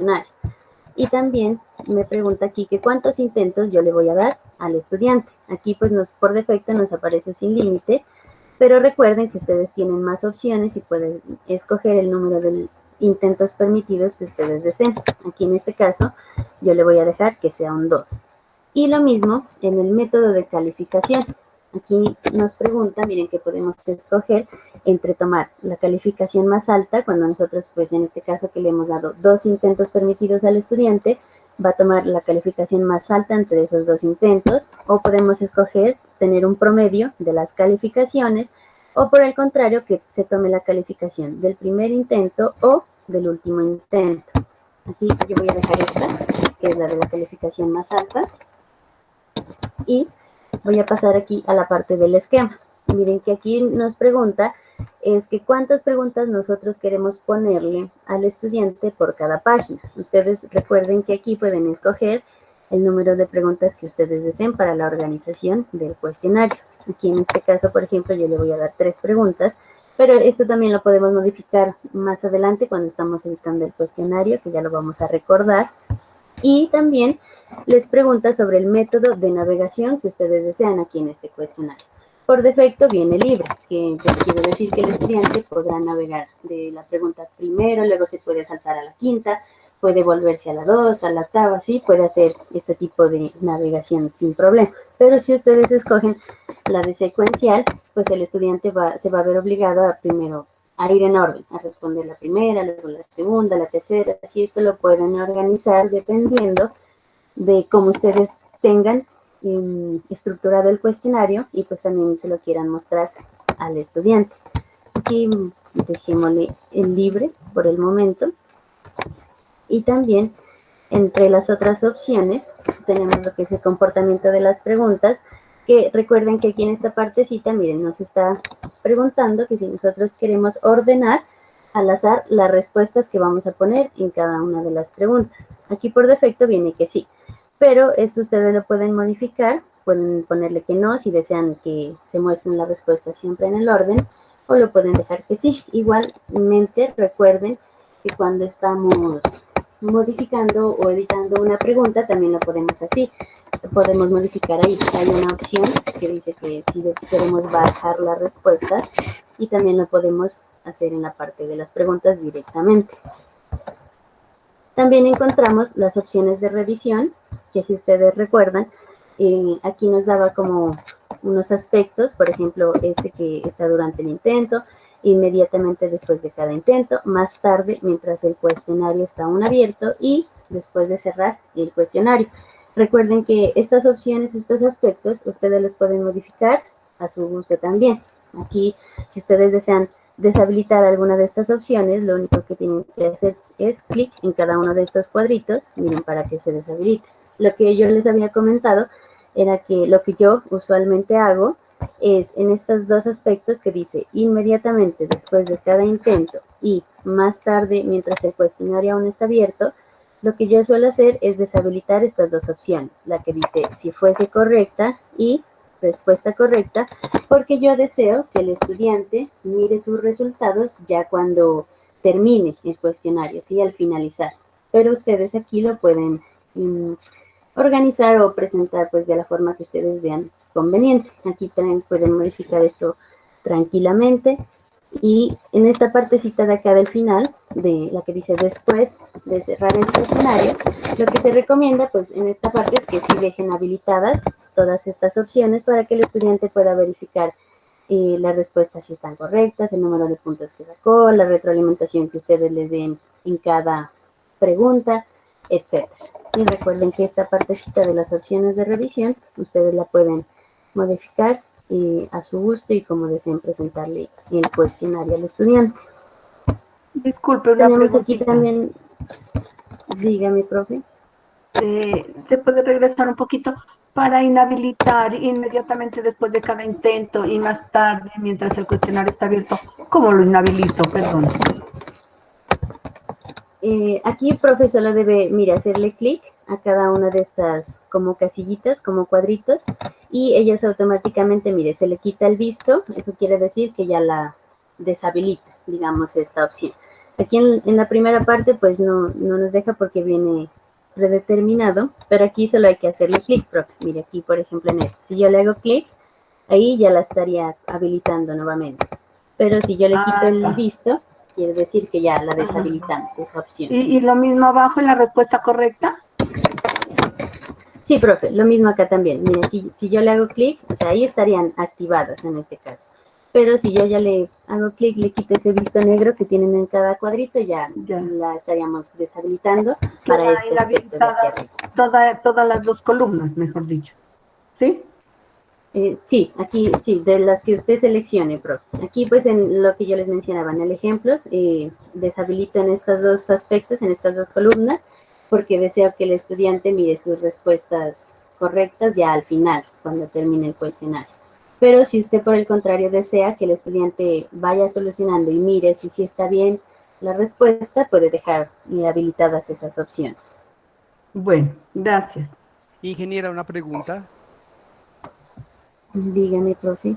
cuestionario. Y también me pregunta aquí que cuántos intentos yo le voy a dar al estudiante. Aquí pues por defecto nos aparece sin límite, pero recuerden que ustedes tienen más opciones y pueden escoger el número de intentos permitidos que ustedes deseen. Aquí en este caso yo le voy a dejar que sea un 2. Y lo mismo en el método de calificación. Aquí nos pregunta, miren, que podemos escoger entre tomar la calificación más alta, cuando nosotros, pues en este caso que le hemos dado 2 intentos permitidos al estudiante, va a tomar la calificación más alta entre esos 2 intentos, o podemos escoger tener un promedio de las calificaciones, o por el contrario, que se tome la calificación del primer intento o del último intento. Aquí yo voy a dejar esta, que es la de la calificación más alta, y voy a pasar aquí a la parte del esquema. Miren que aquí nos pregunta es que cuántas preguntas nosotros queremos ponerle al estudiante por cada página. Ustedes recuerden que aquí pueden escoger el número de preguntas que ustedes deseen para la organización del cuestionario. Aquí en este caso, por ejemplo, yo le voy a dar 3 preguntas, pero esto también lo podemos modificar más adelante cuando estamos editando el cuestionario, que ya lo vamos a recordar. Y también les pregunta sobre el método de navegación que ustedes desean aquí en este cuestionario. Por defecto viene libre, que quiere decir que el estudiante podrá navegar de la pregunta primero, luego se puede saltar a la quinta, puede volverse a la 2, a la octava, sí, puede hacer este tipo de navegación sin problema. Pero si ustedes escogen la de secuencial, pues el estudiante se va a ver obligado a primero a ir en orden, a responder la primera, luego la segunda, la tercera, así esto lo pueden organizar dependiendo de cómo ustedes tengan estructurado el cuestionario y pues también se lo quieran mostrar al estudiante. Aquí dejémosle el libre por el momento. Y también entre las otras opciones tenemos lo que es el comportamiento de las preguntas, que recuerden que aquí en esta partecita, miren, nos está preguntando que si nosotros queremos ordenar al azar las respuestas que vamos a poner en cada una de las preguntas. Aquí por defecto viene que sí, pero esto ustedes lo pueden modificar, pueden ponerle que no si desean que se muestren las respuestas siempre en el orden, o lo pueden dejar que sí. Igualmente recuerden que cuando estamos modificando o editando una pregunta también lo podemos así, podemos modificar ahí, hay una opción que dice que si queremos bajar la respuesta y también lo podemos hacer en la parte de las preguntas directamente. También encontramos las opciones de revisión, que si ustedes recuerdan, aquí nos daba como unos aspectos, por ejemplo, este que está durante el intento, inmediatamente después de cada intento, más tarde mientras el cuestionario está aún abierto y después de cerrar el cuestionario. Recuerden que estas opciones, estos aspectos, ustedes los pueden modificar a su gusto también. Aquí, si ustedes desean deshabilitar alguna de estas opciones, lo único que tienen que hacer es clic en cada uno de estos cuadritos, miren, para que se deshabilite. Lo que yo les había comentado era que lo que yo usualmente hago es en estos dos aspectos que dice inmediatamente después de cada intento y más tarde mientras el cuestionario aún está abierto, lo que yo suelo hacer es deshabilitar estas dos opciones, la que dice si fuese correcta y respuesta correcta, porque yo deseo que el estudiante mire sus resultados ya cuando termine el cuestionario, ¿sí? Al finalizar. Pero ustedes aquí lo pueden organizar o presentar pues de la forma que ustedes vean conveniente. Aquí también pueden modificar esto tranquilamente. Y en esta partecita de acá del final, de la que dice después de cerrar el cuestionario, lo que se recomienda pues en esta parte es que sí dejen habilitadas todas estas opciones para que el estudiante pueda verificar las respuestas si están correctas, el número de puntos que sacó, la retroalimentación que ustedes les den en cada pregunta, etc. Sí, recuerden que esta partecita de las opciones de revisión ustedes la pueden modificar a su gusto y como deseen presentarle el cuestionario al estudiante. Disculpe, una Tenemos preguntita. Aquí también, dígame, profe. ¿Se puede regresar un poquito para inhabilitar inmediatamente después de cada intento y más tarde mientras el cuestionario está abierto? ¿Cómo lo inhabilito? Perdón. Aquí el profe solo debe, mire, hacerle clic a cada una de estas como casillitas, como cuadritos, y ellas automáticamente, mire, se le quita el visto, eso quiere decir que ya la deshabilita, digamos, esta opción. Aquí en la primera parte pues no nos deja porque viene predeterminado, pero aquí solo hay que hacerle clic, profe. Mire, aquí por ejemplo en este, si yo le hago clic, ahí ya la estaría habilitando nuevamente. Pero si yo le quito el visto, quiere decir que ya la deshabilitamos, esa opción. ¿Y lo mismo abajo en la respuesta correcta? Sí, profe, lo mismo acá también. Mire, aquí, si yo le hago clic, o sea, ahí estarían activadas en este caso. Pero si yo ya le hago clic, le quito ese visto negro que tienen en cada cuadrito, ya. La estaríamos deshabilitando para este aspecto de aquí arriba. Todas las dos columnas, mejor dicho. ¿Sí? Sí, aquí, sí, de las que usted seleccione, profe. Aquí, pues, en lo que yo les mencionaba en el ejemplo, deshabilito en estos dos aspectos, en estas dos columnas, porque deseo que el estudiante mire sus respuestas correctas ya al final, cuando termine el cuestionario. Pero si usted, por el contrario, desea que el estudiante vaya solucionando y mire si sí está bien la respuesta, puede dejar habilitadas esas opciones. Bueno, gracias. Ingeniera, una pregunta. Dígame, profe.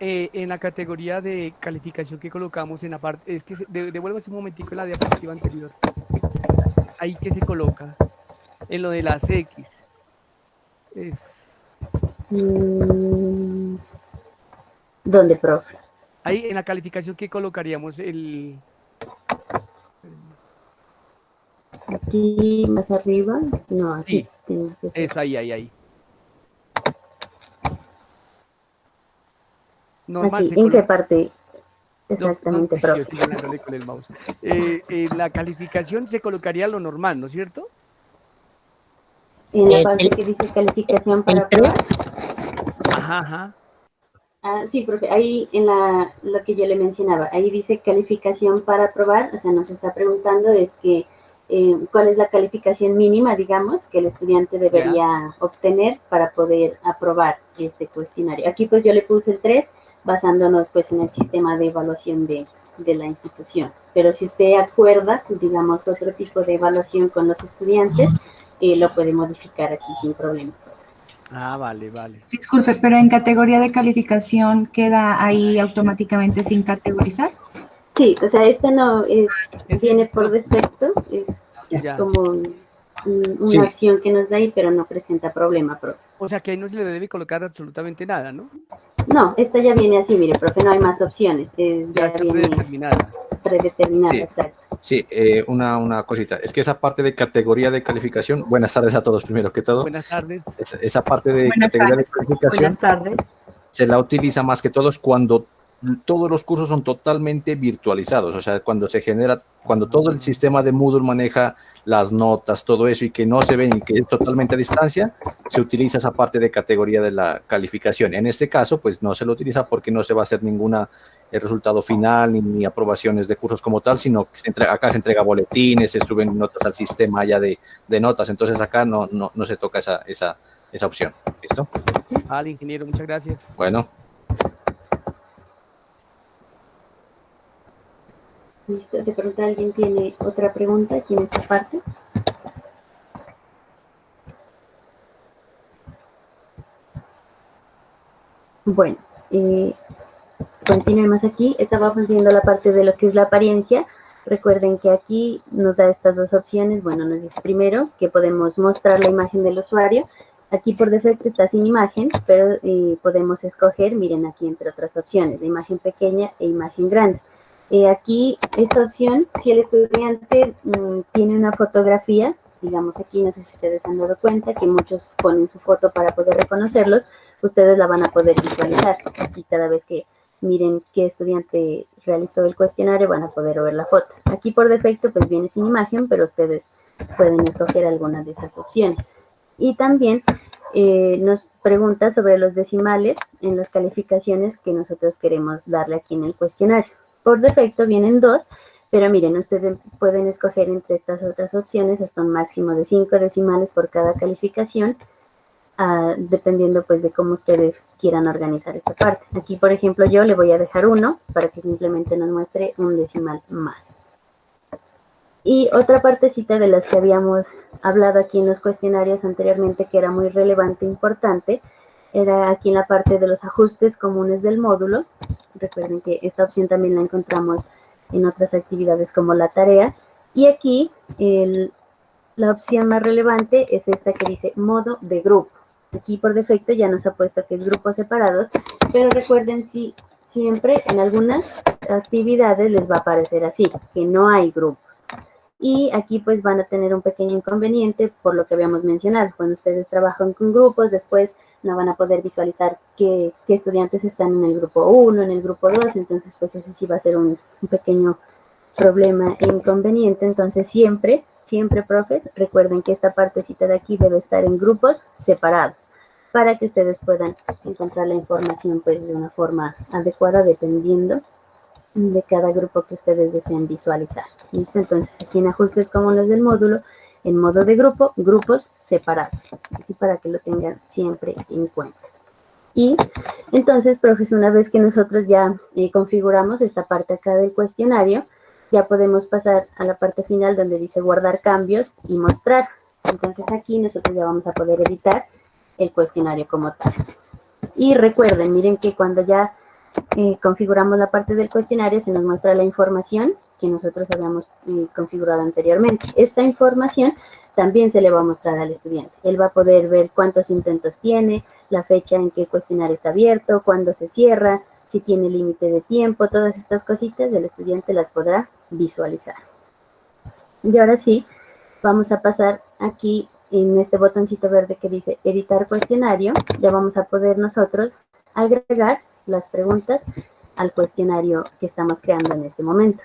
En la categoría de calificación que colocamos en la parte, es que devuélvase un momentico en la diapositiva anterior. Ahí que se coloca, en lo de las X. ¿Dónde, profe? Ahí en la calificación que colocaríamos el... Aquí más arriba, no, aquí. Sí, es ahí. Normal, aquí, ¿en qué parte? Exactamente, no, profe. estoy ganándole con el mouse. La calificación se colocaría lo normal, ¿no es cierto? En la parte que dice calificación para probar. Ajá. Sí, profe, ahí en lo que yo le mencionaba, ahí dice calificación para aprobar, o sea, nos está preguntando es que cuál es la calificación mínima, digamos, que el estudiante debería obtener para poder aprobar este cuestionario. Aquí pues yo le puse el 3, basándonos pues en el sistema de evaluación de la institución. Pero si usted acuerda, digamos, otro tipo de evaluación con los estudiantes, lo puede modificar aquí sin problema. Vale. Disculpe, pero en categoría de calificación queda ahí automáticamente sin categorizar. Sí, o sea, esta no es, viene por defecto, es como una opción que nos da ahí, pero no presenta problema, profe. O sea que ahí no se le debe colocar absolutamente nada, ¿no? No, esta ya viene así, mire, profe, no hay más opciones. Ya está predeterminada. Predeterminada, sí. Exacto. Sí, una cosita. Es que esa parte de categoría de calificación, buenas tardes a todos primero que todo. Buenas tardes. Esa parte de categoría de calificación se la utiliza más que todo cuando todos los cursos son totalmente virtualizados, o sea, cuando se genera, cuando todo el sistema de Moodle maneja las notas, todo eso y que no se ven y que es totalmente a distancia, se utiliza esa parte de categoría de la calificación. En este caso, pues no se lo utiliza porque no se va a hacer ninguna el resultado final ni aprobaciones de cursos como tal, sino que acá se entrega boletines, se suben notas al sistema ya de notas, entonces acá no se toca esa opción. ¿Listo? Vale, ingeniero, muchas gracias. Bueno. Listo, de pronto alguien tiene otra pregunta aquí en esta parte. Bueno, continuemos aquí. Estábamos viendo la parte de lo que es la apariencia. Recuerden que aquí nos da estas dos opciones. Bueno, nos dice primero que podemos mostrar la imagen del usuario. Aquí por defecto está sin imagen, pero podemos escoger, miren aquí entre otras opciones, de imagen pequeña e imagen grande. Aquí esta opción, si el estudiante tiene una fotografía, digamos aquí, no sé si ustedes han dado cuenta que muchos ponen su foto para poder reconocerlos, ustedes la van a poder visualizar. Aquí cada vez que miren qué estudiante realizó el cuestionario van a poder ver la foto. Aquí por defecto pues viene sin imagen, pero ustedes pueden escoger alguna de esas opciones. Y también nos pregunta sobre los decimales en las calificaciones que nosotros queremos darle aquí en el cuestionario. Por defecto vienen 2, pero miren, ustedes pueden escoger entre estas otras opciones hasta un máximo de 5 decimales por cada calificación, dependiendo pues de cómo ustedes quieran organizar esta parte. Aquí, por ejemplo, yo le voy a dejar 1 para que simplemente nos muestre un decimal más. Y otra partecita de las que habíamos hablado aquí en los cuestionarios anteriormente que era muy relevante e importante, era aquí en la parte de los ajustes comunes del módulo. Recuerden que esta opción también la encontramos en otras actividades como la tarea. Y aquí la opción más relevante es esta que dice modo de grupo. Aquí por defecto ya nos ha puesto que es grupos separados, pero recuerden siempre en algunas actividades les va a aparecer así, que no hay grupo. Y aquí pues van a tener un pequeño inconveniente por lo que habíamos mencionado. Cuando ustedes trabajan con grupos, después no van a poder visualizar qué estudiantes están en el grupo 1, en el grupo 2, entonces pues ese sí va a ser un pequeño problema e inconveniente. Entonces siempre, profes, recuerden que esta partecita de aquí debe estar en grupos separados para que ustedes puedan encontrar la información pues de una forma adecuada dependiendo de cada grupo que ustedes deseen visualizar. ¿Listo? Entonces aquí en ajustes comunes del módulo, en modo de grupo, grupos separados, así para que lo tengan siempre en cuenta. Y entonces, profes, una vez que nosotros ya configuramos esta parte acá del cuestionario, ya podemos pasar a la parte final donde dice guardar cambios y mostrar. Entonces aquí nosotros ya vamos a poder editar el cuestionario como tal. Y recuerden, miren que cuando ya configuramos la parte del cuestionario, se nos muestra la información que nosotros habíamos configurado anteriormente. Esta información también se le va a mostrar al estudiante. Él va a poder ver cuántos intentos tiene, la fecha en que el cuestionario está abierto, cuándo se cierra, si tiene límite de tiempo, todas estas cositas el estudiante las podrá visualizar. Y ahora sí, vamos a pasar aquí en este botoncito verde que dice editar cuestionario. Ya vamos a poder nosotros agregar las preguntas al cuestionario que estamos creando en este momento.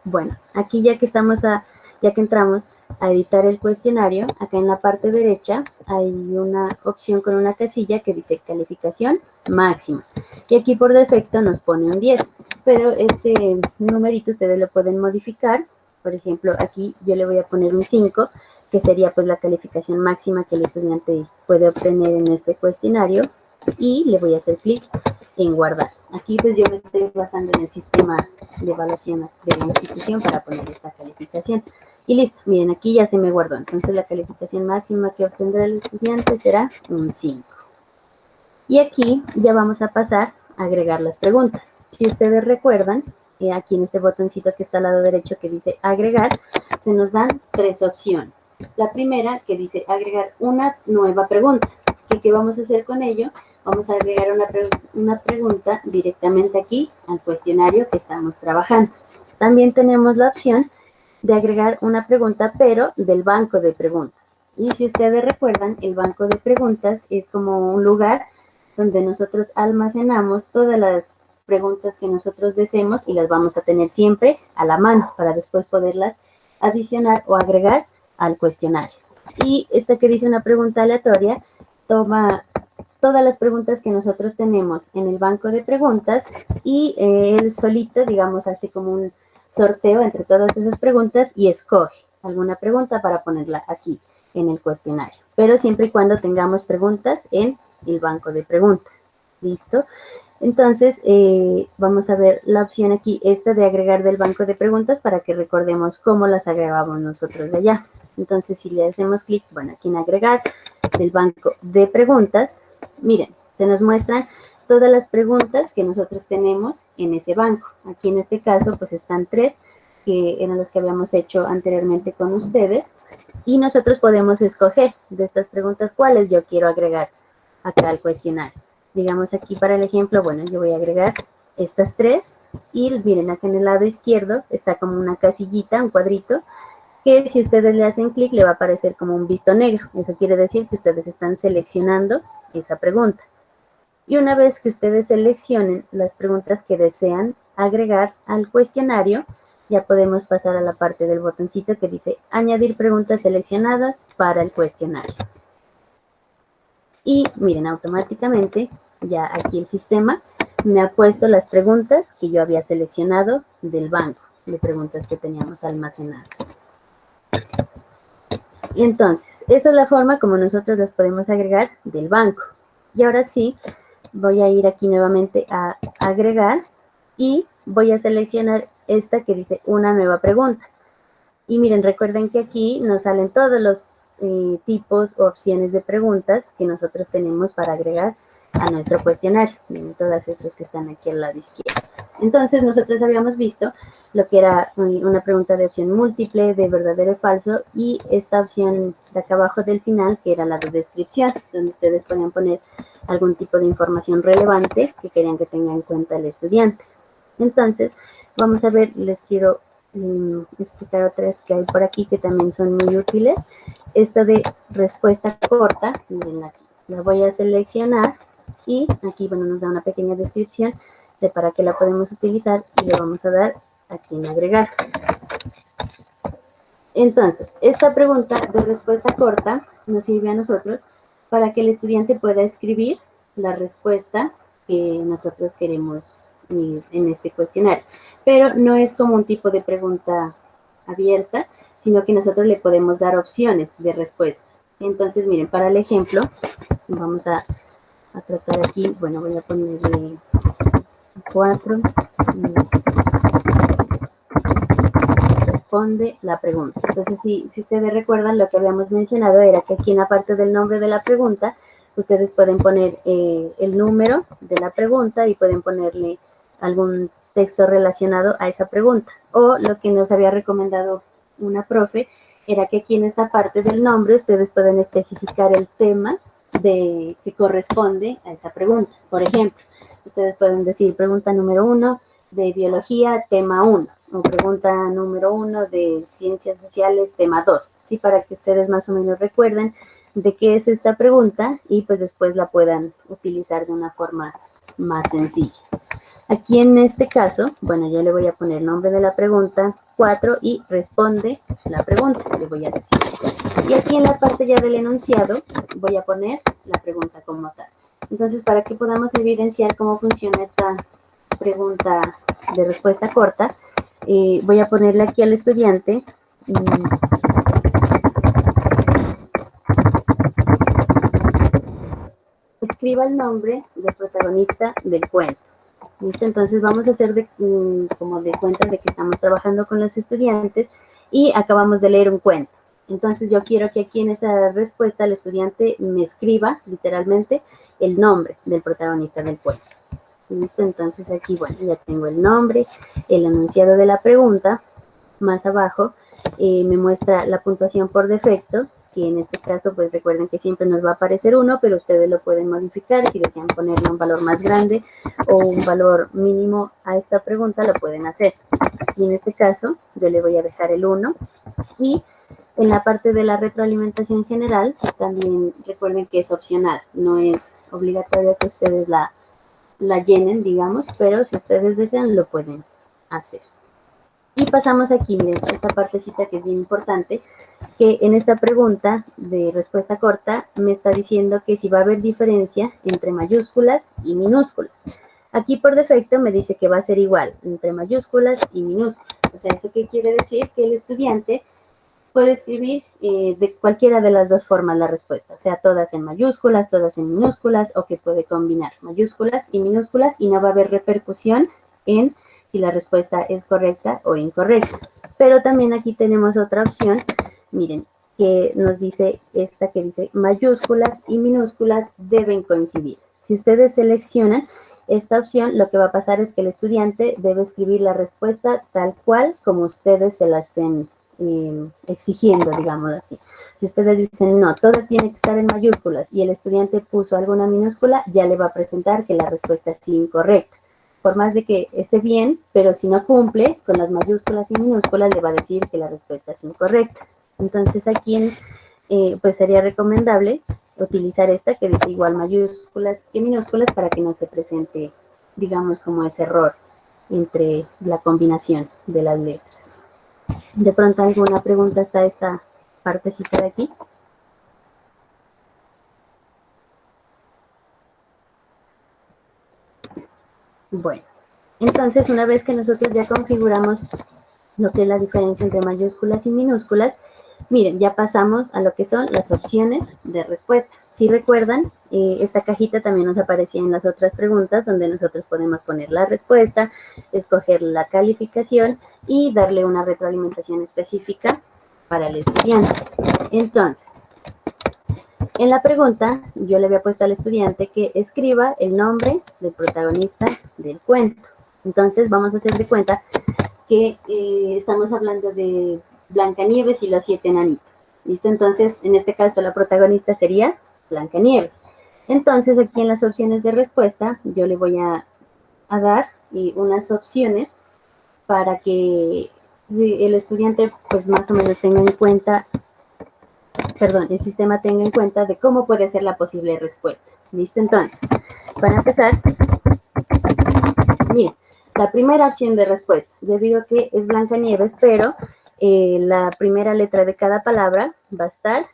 Bueno, aquí ya que entramos a editar el cuestionario, acá en la parte derecha hay una opción con una casilla que dice calificación máxima. Y aquí por defecto nos pone un 10, pero este numerito ustedes lo pueden modificar. Por ejemplo, aquí yo le voy a poner un 5, que sería pues la calificación máxima que el estudiante puede obtener en este cuestionario. Y le voy a hacer clic en guardar. Aquí pues yo me estoy basando en el sistema de evaluación de la institución para poner esta calificación. Y listo, miren, aquí ya se me guardó. Entonces la calificación máxima que obtendrá el estudiante será un 5. Y aquí ya vamos a pasar a agregar las preguntas. Si ustedes recuerdan, aquí en este botoncito que está al lado derecho que dice agregar, se nos dan 3 opciones. La primera que dice agregar una nueva pregunta. ¿Qué vamos a hacer con ello? Vamos a agregar una pregunta directamente aquí al cuestionario que estamos trabajando. También tenemos la opción de agregar una pregunta, pero del banco de preguntas. Y si ustedes recuerdan, el banco de preguntas es como un lugar donde nosotros almacenamos todas las preguntas que nosotros deseemos y las vamos a tener siempre a la mano para después poderlas adicionar o agregar al cuestionario. Y esta que dice una pregunta aleatoria toma todas las preguntas que nosotros tenemos en el banco de preguntas y él solito, digamos, hace como un sorteo entre todas esas preguntas y escoge alguna pregunta para ponerla aquí en el cuestionario. Pero siempre y cuando tengamos preguntas en el banco de preguntas. ¿Listo? Entonces, vamos a ver la opción aquí, esta de agregar del banco de preguntas para que recordemos cómo las agregamos nosotros de allá. Entonces, si le hacemos clic, bueno, aquí en agregar del banco de preguntas, miren, se nos muestran todas las preguntas que nosotros tenemos en ese banco. Aquí en este caso, pues están 3, que eran las que habíamos hecho anteriormente con ustedes, y nosotros podemos escoger de estas preguntas cuáles yo quiero agregar acá al cuestionario. Digamos aquí para el ejemplo, bueno, yo voy a agregar estas 3, y miren, acá en el lado izquierdo está como una casillita, un cuadrito, que si ustedes le hacen clic le va a aparecer como un visto negro. Eso quiere decir que ustedes están seleccionando esa pregunta. Y una vez que ustedes seleccionen las preguntas que desean agregar al cuestionario, ya podemos pasar a la parte del botoncito que dice añadir preguntas seleccionadas para el cuestionario. Y miren, automáticamente ya aquí el sistema me ha puesto las preguntas que yo había seleccionado del banco de preguntas que teníamos almacenadas. Y entonces, esa es la forma como nosotros las podemos agregar del banco. Y ahora sí, voy a ir aquí nuevamente a agregar y voy a seleccionar esta que dice una nueva pregunta. Y miren, recuerden que aquí nos salen todos los tipos o opciones de preguntas que nosotros tenemos para agregar a nuestro cuestionario. Miren, todas estas que están aquí al lado izquierdo. Entonces, nosotros habíamos visto lo que era una pregunta de opción múltiple, de verdadero o falso, y esta opción de acá abajo del final, que era la de descripción, donde ustedes podían poner algún tipo de información relevante que querían que tenga en cuenta el estudiante. Entonces, vamos a ver, les quiero explicar otras que hay por aquí que también son muy útiles. Esta de respuesta corta, miren, la voy a seleccionar y aquí, bueno, nos da una pequeña descripción de para qué la podemos utilizar y le vamos a dar aquí en agregar. Entonces, esta pregunta de respuesta corta nos sirve a nosotros para que el estudiante pueda escribir la respuesta que nosotros queremos en este cuestionario. Pero no es como un tipo de pregunta abierta, sino que nosotros le podemos dar opciones de respuesta. Entonces, miren, para el ejemplo, vamos a tratar aquí, bueno, voy a ponerle 4, responde la pregunta. Entonces, si ustedes recuerdan, lo que habíamos mencionado era que aquí en la parte del nombre de la pregunta, ustedes pueden poner el número de la pregunta y pueden ponerle algún texto relacionado a esa pregunta. O lo que nos había recomendado una profe era que aquí en esta parte del nombre ustedes pueden especificar el tema que corresponde a esa pregunta. Por ejemplo, ustedes pueden decir pregunta número 1 de biología, tema 1, o pregunta número 1 de ciencias sociales, tema 2, ¿sí? Para que ustedes más o menos recuerden de qué es esta pregunta y pues después la puedan utilizar de una forma más sencilla. Aquí en este caso, bueno, yo le voy a poner el nombre de la pregunta 4 y responde la pregunta, le voy a decir. Y aquí en la parte ya del enunciado voy a poner la pregunta como tal. Entonces, para que podamos evidenciar cómo funciona esta pregunta de respuesta corta, voy a ponerle aquí al estudiante escriba el nombre del protagonista del cuento. ¿Listo? Entonces vamos a hacer como de cuenta de que estamos trabajando con los estudiantes y acabamos de leer un cuento. Entonces yo quiero que aquí en esa respuesta el estudiante me escriba literalmente el nombre del protagonista del cuento. ¿Listo? Entonces aquí, bueno, ya tengo el nombre, el enunciado de la pregunta. Más abajo me muestra la puntuación por defecto, que en este caso, pues recuerden que siempre nos va a aparecer 1, pero ustedes lo pueden modificar. Si desean ponerle un valor más grande o un valor mínimo a esta pregunta, lo pueden hacer. Y en este caso, yo le voy a dejar el 1. Y en la parte de la retroalimentación general, también recuerden que es opcional. No es obligatorio que ustedes la llenen, digamos, pero si ustedes desean, lo pueden hacer. Y pasamos aquí, miren, esta partecita que es bien importante, que en esta pregunta de respuesta corta me está diciendo que si va a haber diferencia entre mayúsculas y minúsculas. Aquí por defecto me dice que va a ser igual entre mayúsculas y minúsculas. O sea, ¿eso qué quiere decir? Que el estudiante puede escribir de cualquiera de las dos formas la respuesta, o sea, todas en mayúsculas, todas en minúsculas, o que puede combinar mayúsculas y minúsculas y no va a haber repercusión en si la respuesta es correcta o incorrecta. Pero también aquí tenemos otra opción, miren, que nos dice esta que dice mayúsculas y minúsculas deben coincidir. Si ustedes seleccionan esta opción, lo que va a pasar es que el estudiante debe escribir la respuesta tal cual como ustedes se la estén exigiendo, digámoslo así. Si ustedes dicen no, todo tiene que estar en mayúsculas y el estudiante puso alguna minúscula, ya le va a presentar que la respuesta es incorrecta. Por más de que esté bien, pero si no cumple con las mayúsculas y minúsculas, le va a decir que la respuesta es incorrecta. Entonces aquí pues sería recomendable utilizar esta que dice igual mayúsculas que minúsculas para que no se presente, digamos, como ese error entre la combinación de las letras. De pronto alguna pregunta hasta esta partecita de aquí. Bueno, entonces una vez que nosotros ya configuramos lo que es la diferencia entre mayúsculas y minúsculas, miren, ya pasamos a lo que son las opciones de respuesta. Si recuerdan, esta cajita también nos aparecía en las otras preguntas donde nosotros podemos poner la respuesta, escoger la calificación y darle una retroalimentación específica para el estudiante. Entonces, En la pregunta, yo le había puesto al estudiante que escriba el nombre del protagonista del cuento. Entonces, vamos a hacer de cuenta que estamos hablando de Blancanieves y los 7 enanitos. ¿Listo? Entonces, en este caso, la protagonista sería Blancanieves. Entonces, aquí en las opciones de respuesta, yo le voy a dar unas opciones para que el estudiante, pues, más o menos tenga en cuenta, el sistema tenga en cuenta de cómo puede ser la posible respuesta. ¿Listo? Entonces, para empezar, miren, la primera opción de respuesta, yo digo que es Blancanieves, pero la primera letra de cada palabra va a estar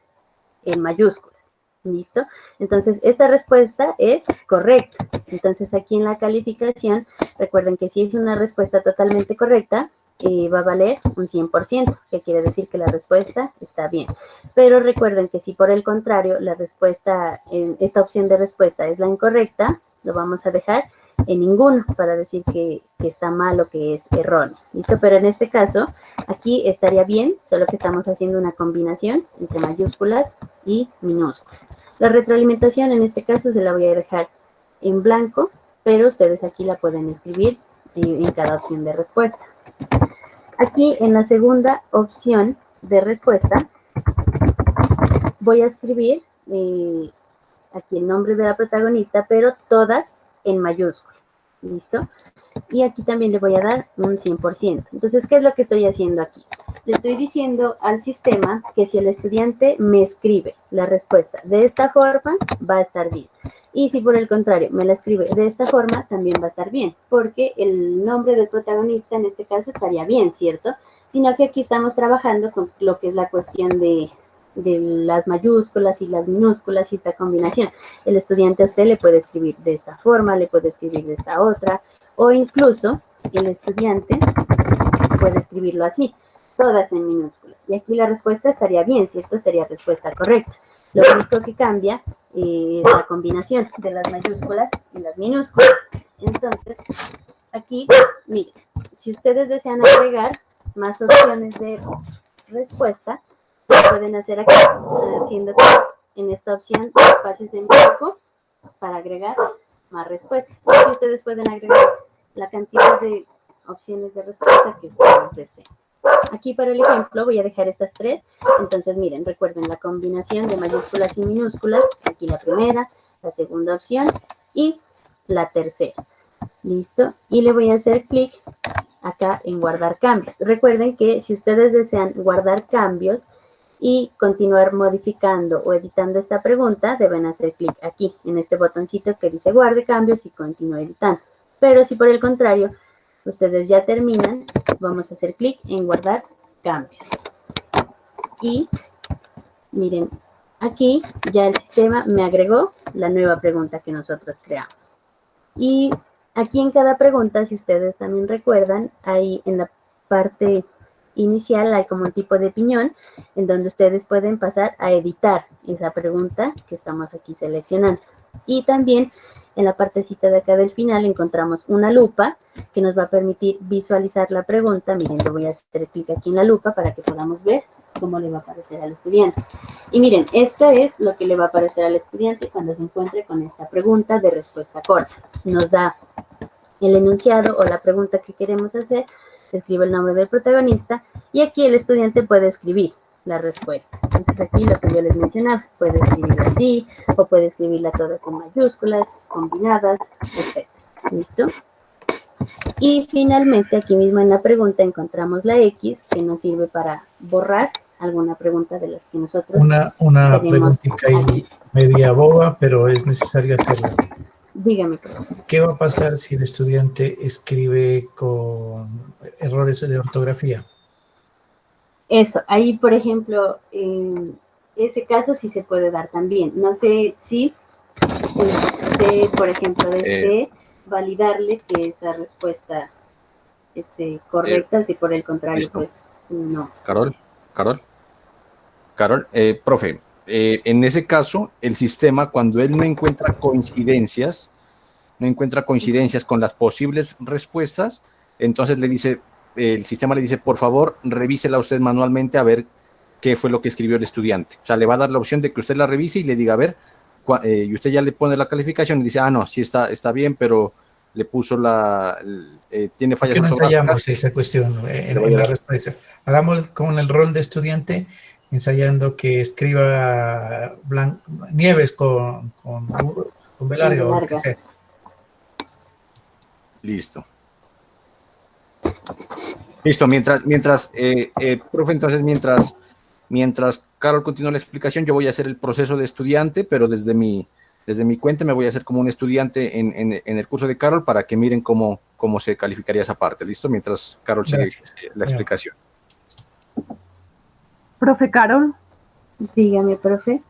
en mayúsculas. ¿Listo? Entonces, esta respuesta es correcta. Entonces, aquí en la calificación, recuerden que si es una respuesta totalmente correcta, va a valer un 100%, que quiere decir que la respuesta está bien. Pero recuerden que si por el contrario la respuesta, esta opción de respuesta es la incorrecta, lo vamos a dejar en ninguno para decir que está mal o que es erróneo. ¿Listo? Pero en este caso, aquí estaría bien, solo que estamos haciendo una combinación entre mayúsculas y minúsculas. La retroalimentación en este caso se la voy a dejar en blanco, pero ustedes aquí la pueden escribir en cada opción de respuesta. Aquí en la segunda opción de respuesta voy a escribir aquí el nombre de la protagonista, pero todas en mayúscula. ¿Listo? Y aquí también le voy a dar un 100%. Entonces, ¿qué es lo que estoy haciendo aquí? Le estoy diciendo al sistema que si el estudiante me escribe la respuesta de esta forma, va a estar bien. Y si por el contrario me la escribe de esta forma, también va a estar bien, porque el nombre del protagonista en este caso estaría bien, ¿cierto? Sino que aquí estamos trabajando con lo que es la cuestión de las mayúsculas y las minúsculas y esta combinación. El estudiante a usted le puede escribir de esta forma, le puede escribir de esta otra, o incluso el estudiante puede escribirlo así, todas en minúsculas. Y aquí la respuesta estaría bien, ¿cierto? Sería respuesta correcta. Lo único que cambia es la combinación de las mayúsculas y las minúsculas. Entonces, aquí, miren, si ustedes desean agregar más opciones de respuesta, lo pueden hacer aquí, haciendo en esta opción espacios en blanco para agregar más respuestas. Si ustedes pueden agregar la cantidad de opciones de respuesta que ustedes deseen. Aquí para el ejemplo voy a dejar estas 3. Entonces miren, recuerden la combinación de mayúsculas y minúsculas. Aquí la primera, la segunda opción y la tercera. ¿Listo? Y le voy a hacer clic acá en guardar cambios. Recuerden que si ustedes desean guardar cambios y continuar modificando o editando esta pregunta, deben hacer clic aquí, en este botoncito que dice guarde cambios y continúe editando. Pero si por el contrario, ustedes ya terminan, vamos a hacer clic en guardar cambios. Y miren, aquí ya el sistema me agregó la nueva pregunta que nosotros creamos. Y aquí en cada pregunta, si ustedes también recuerdan, ahí en la parte inicial hay como un tipo de piñón en donde ustedes pueden pasar a editar esa pregunta que estamos aquí seleccionando. Y también en la partecita de acá del final encontramos una lupa que nos va a permitir visualizar la pregunta. Miren, yo voy a hacer clic aquí en la lupa para que podamos ver cómo le va a aparecer al estudiante. Y miren, esto es lo que le va a aparecer al estudiante cuando se encuentre con esta pregunta de respuesta corta. Nos da el enunciado o la pregunta que queremos hacer, escribe el nombre del protagonista y aquí el estudiante puede escribir la respuesta. Entonces aquí lo que yo les mencionaba, puede escribirla así o puede escribirla todas en mayúsculas, combinadas, etc. ¿Listo? Y finalmente aquí mismo en la pregunta encontramos la X que nos sirve para borrar alguna pregunta de las que nosotros una preguntita ahí media boba, pero es necesario hacerla. Dígame, profesor. ¿Qué va a pasar si el estudiante escribe con errores de ortografía? Eso, ahí por ejemplo, en ese caso sí se puede dar también. No sé si, por ejemplo, desee validarle que esa respuesta esté correcta, si por el contrario, ¿listo? Pues no. Carol, profe, en ese caso, el sistema, cuando él no encuentra coincidencias con las posibles respuestas, entonces le dice, el sistema le dice, por favor, revísela usted manualmente a ver qué fue lo que escribió el estudiante. O sea, le va a dar la opción de que usted la revise y le diga, a ver, y usted ya le pone la calificación y dice, ah, no, sí está bien, pero le puso tiene fallas ¿Por qué no ortográficas. ensayamos esa cuestión en la respuesta? Hagamos con el rol de estudiante, ensayando que escriba Nieves con B larga o lo que sea. Listo. Listo, profe, entonces mientras Carol continúa la explicación, yo voy a hacer el proceso de estudiante, pero desde mi cuenta me voy a hacer como un estudiante en el curso de Carol para que miren cómo se calificaría esa parte. ¿Listo? Mientras Carol sigue la explicación. Profe Carol. Dígame, profe.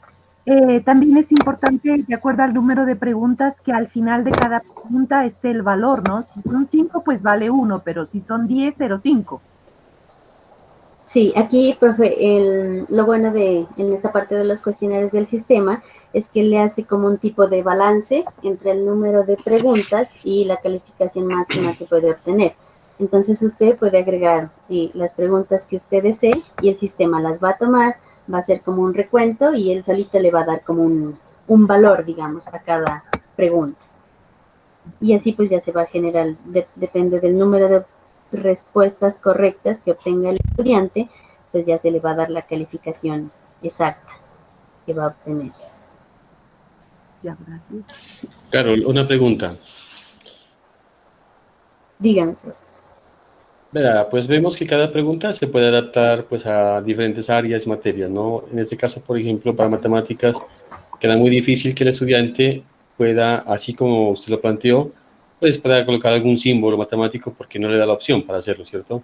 También es importante, de acuerdo al número de preguntas, que al final de cada pregunta esté el valor, ¿no? Si son 5, pues vale 1, pero si son 10, 0,5. Sí, aquí, profe, lo bueno en esta parte de los cuestionarios del sistema es que le hace como un tipo de balance entre el número de preguntas y la calificación máxima que puede obtener. Entonces usted puede agregar las preguntas que usted desee y el sistema las va a tomar, va a hacer como un recuento y él solito le va a dar como un valor, digamos, a cada pregunta. Y así pues ya se va a generar, depende del número de respuestas correctas que obtenga el estudiante, pues ya se le va a dar la calificación exacta que va a obtener. Ya, gracias. Carol, una pregunta. Dígame. Verá, pues vemos que cada pregunta se puede adaptar pues a diferentes áreas y materias, ¿no? En este caso, por ejemplo, para matemáticas, queda muy difícil que el estudiante pueda, así como usted lo planteó, pues pueda colocar algún símbolo matemático porque no le da la opción para hacerlo, ¿cierto?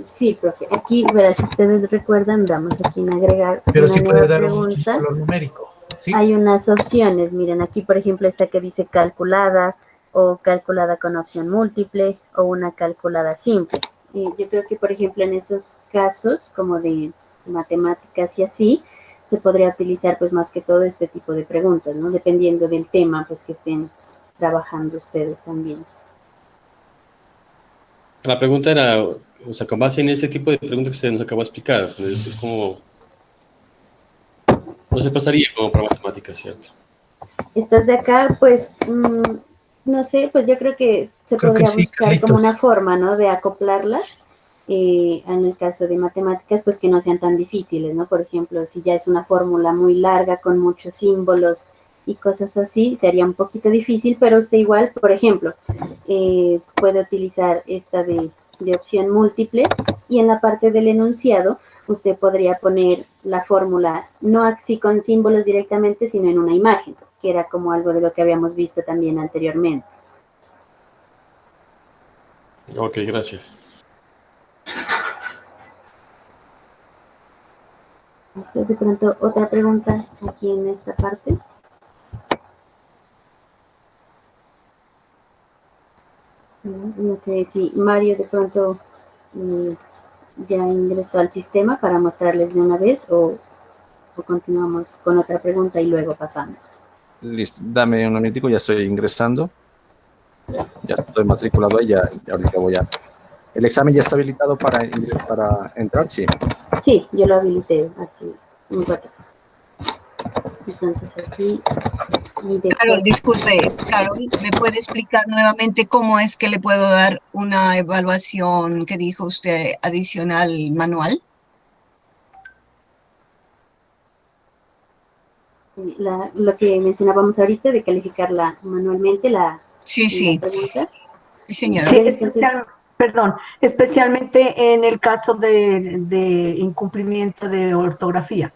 Sí, profe. Aquí, verá, si ustedes recuerdan, damos aquí en agregar pero una sí puede dar pregunta. un valor numérico. ¿Sí? Hay unas opciones, miren, aquí por ejemplo esta que dice calculada o calculada con opción múltiple o una calculada simple. Yo creo que por ejemplo en esos casos como de matemáticas y así, se podría utilizar pues más que todo este tipo de preguntas, ¿no? Dependiendo del tema pues que estén trabajando ustedes también. La pregunta era, o sea, con base en ese tipo de preguntas que usted nos acaba de explicar, pues es como, no se pasaría como para matemáticas, ¿cierto? Estas de acá, pues, no sé, pues yo creo que se podría buscar como una forma, ¿no? De acoplarlas. En el caso de matemáticas, pues que no sean tan difíciles, ¿no? Por ejemplo, si ya es una fórmula muy larga con muchos símbolos y cosas así, sería un poquito difícil, pero usted igual, por ejemplo, puede utilizar esta de opción múltiple y en la parte del enunciado usted podría poner la fórmula no así con símbolos directamente, sino en una imagen, que era como algo de lo que habíamos visto también anteriormente. Ok, gracias. De pronto, otra pregunta aquí en esta parte. No sé si Mario de pronto ya ingresó al sistema para mostrarles de una vez o continuamos con otra pregunta y luego pasamos. Listo, dame un momentico, ya estoy ingresando. Ya estoy matriculado ahí, ya ahorita voy a... ¿El examen ya está habilitado para entrar? Sí. Sí, yo lo habilité así un rato. Entonces aquí... Carol, disculpe, Carol, ¿me puede explicar nuevamente cómo es que le puedo dar una evaluación que dijo usted adicional manual? Lo que mencionábamos ahorita de calificarla manualmente, sí. La pregunta. Sí, señora. Sí, especialmente en el caso de incumplimiento de ortografía.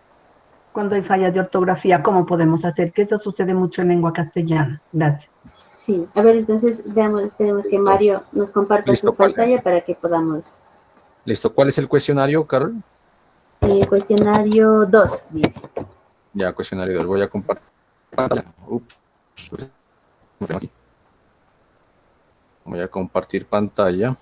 Cuando hay fallas de ortografía, ¿cómo podemos hacer? Que eso sucede mucho en lengua castellana. Gracias. Sí, a ver, entonces veamos, esperemos que Mario nos comparta su pantalla para que podamos... Listo, ¿cuál es el cuestionario, Carol? Cuestionario 2, dice. Ya, cuestionario 2, voy a compartir pantalla. Voy a compartir pantalla.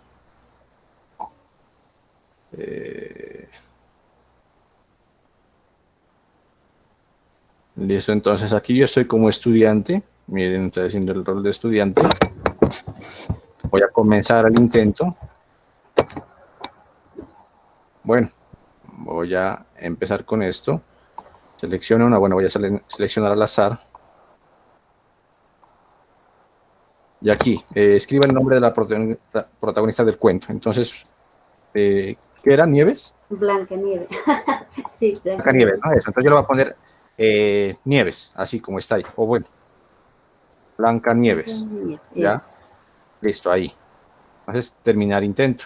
Listo, entonces aquí yo estoy como estudiante. Miren, estoy haciendo el rol de estudiante. Voy a comenzar el intento. Bueno, voy a empezar con esto. Selecciono una, bueno, voy a seleccionar al azar. Y aquí, escriba el nombre de la protagonista del cuento. Entonces, ¿qué era? ¿Nieves? Blancanieves. Sí, Blancanieves, ¿no? Eso. Entonces yo le voy a poner Nieves, así como está ahí. O bueno, Blancanieves. ¿Ya? Listo, ahí. Entonces, terminar intento.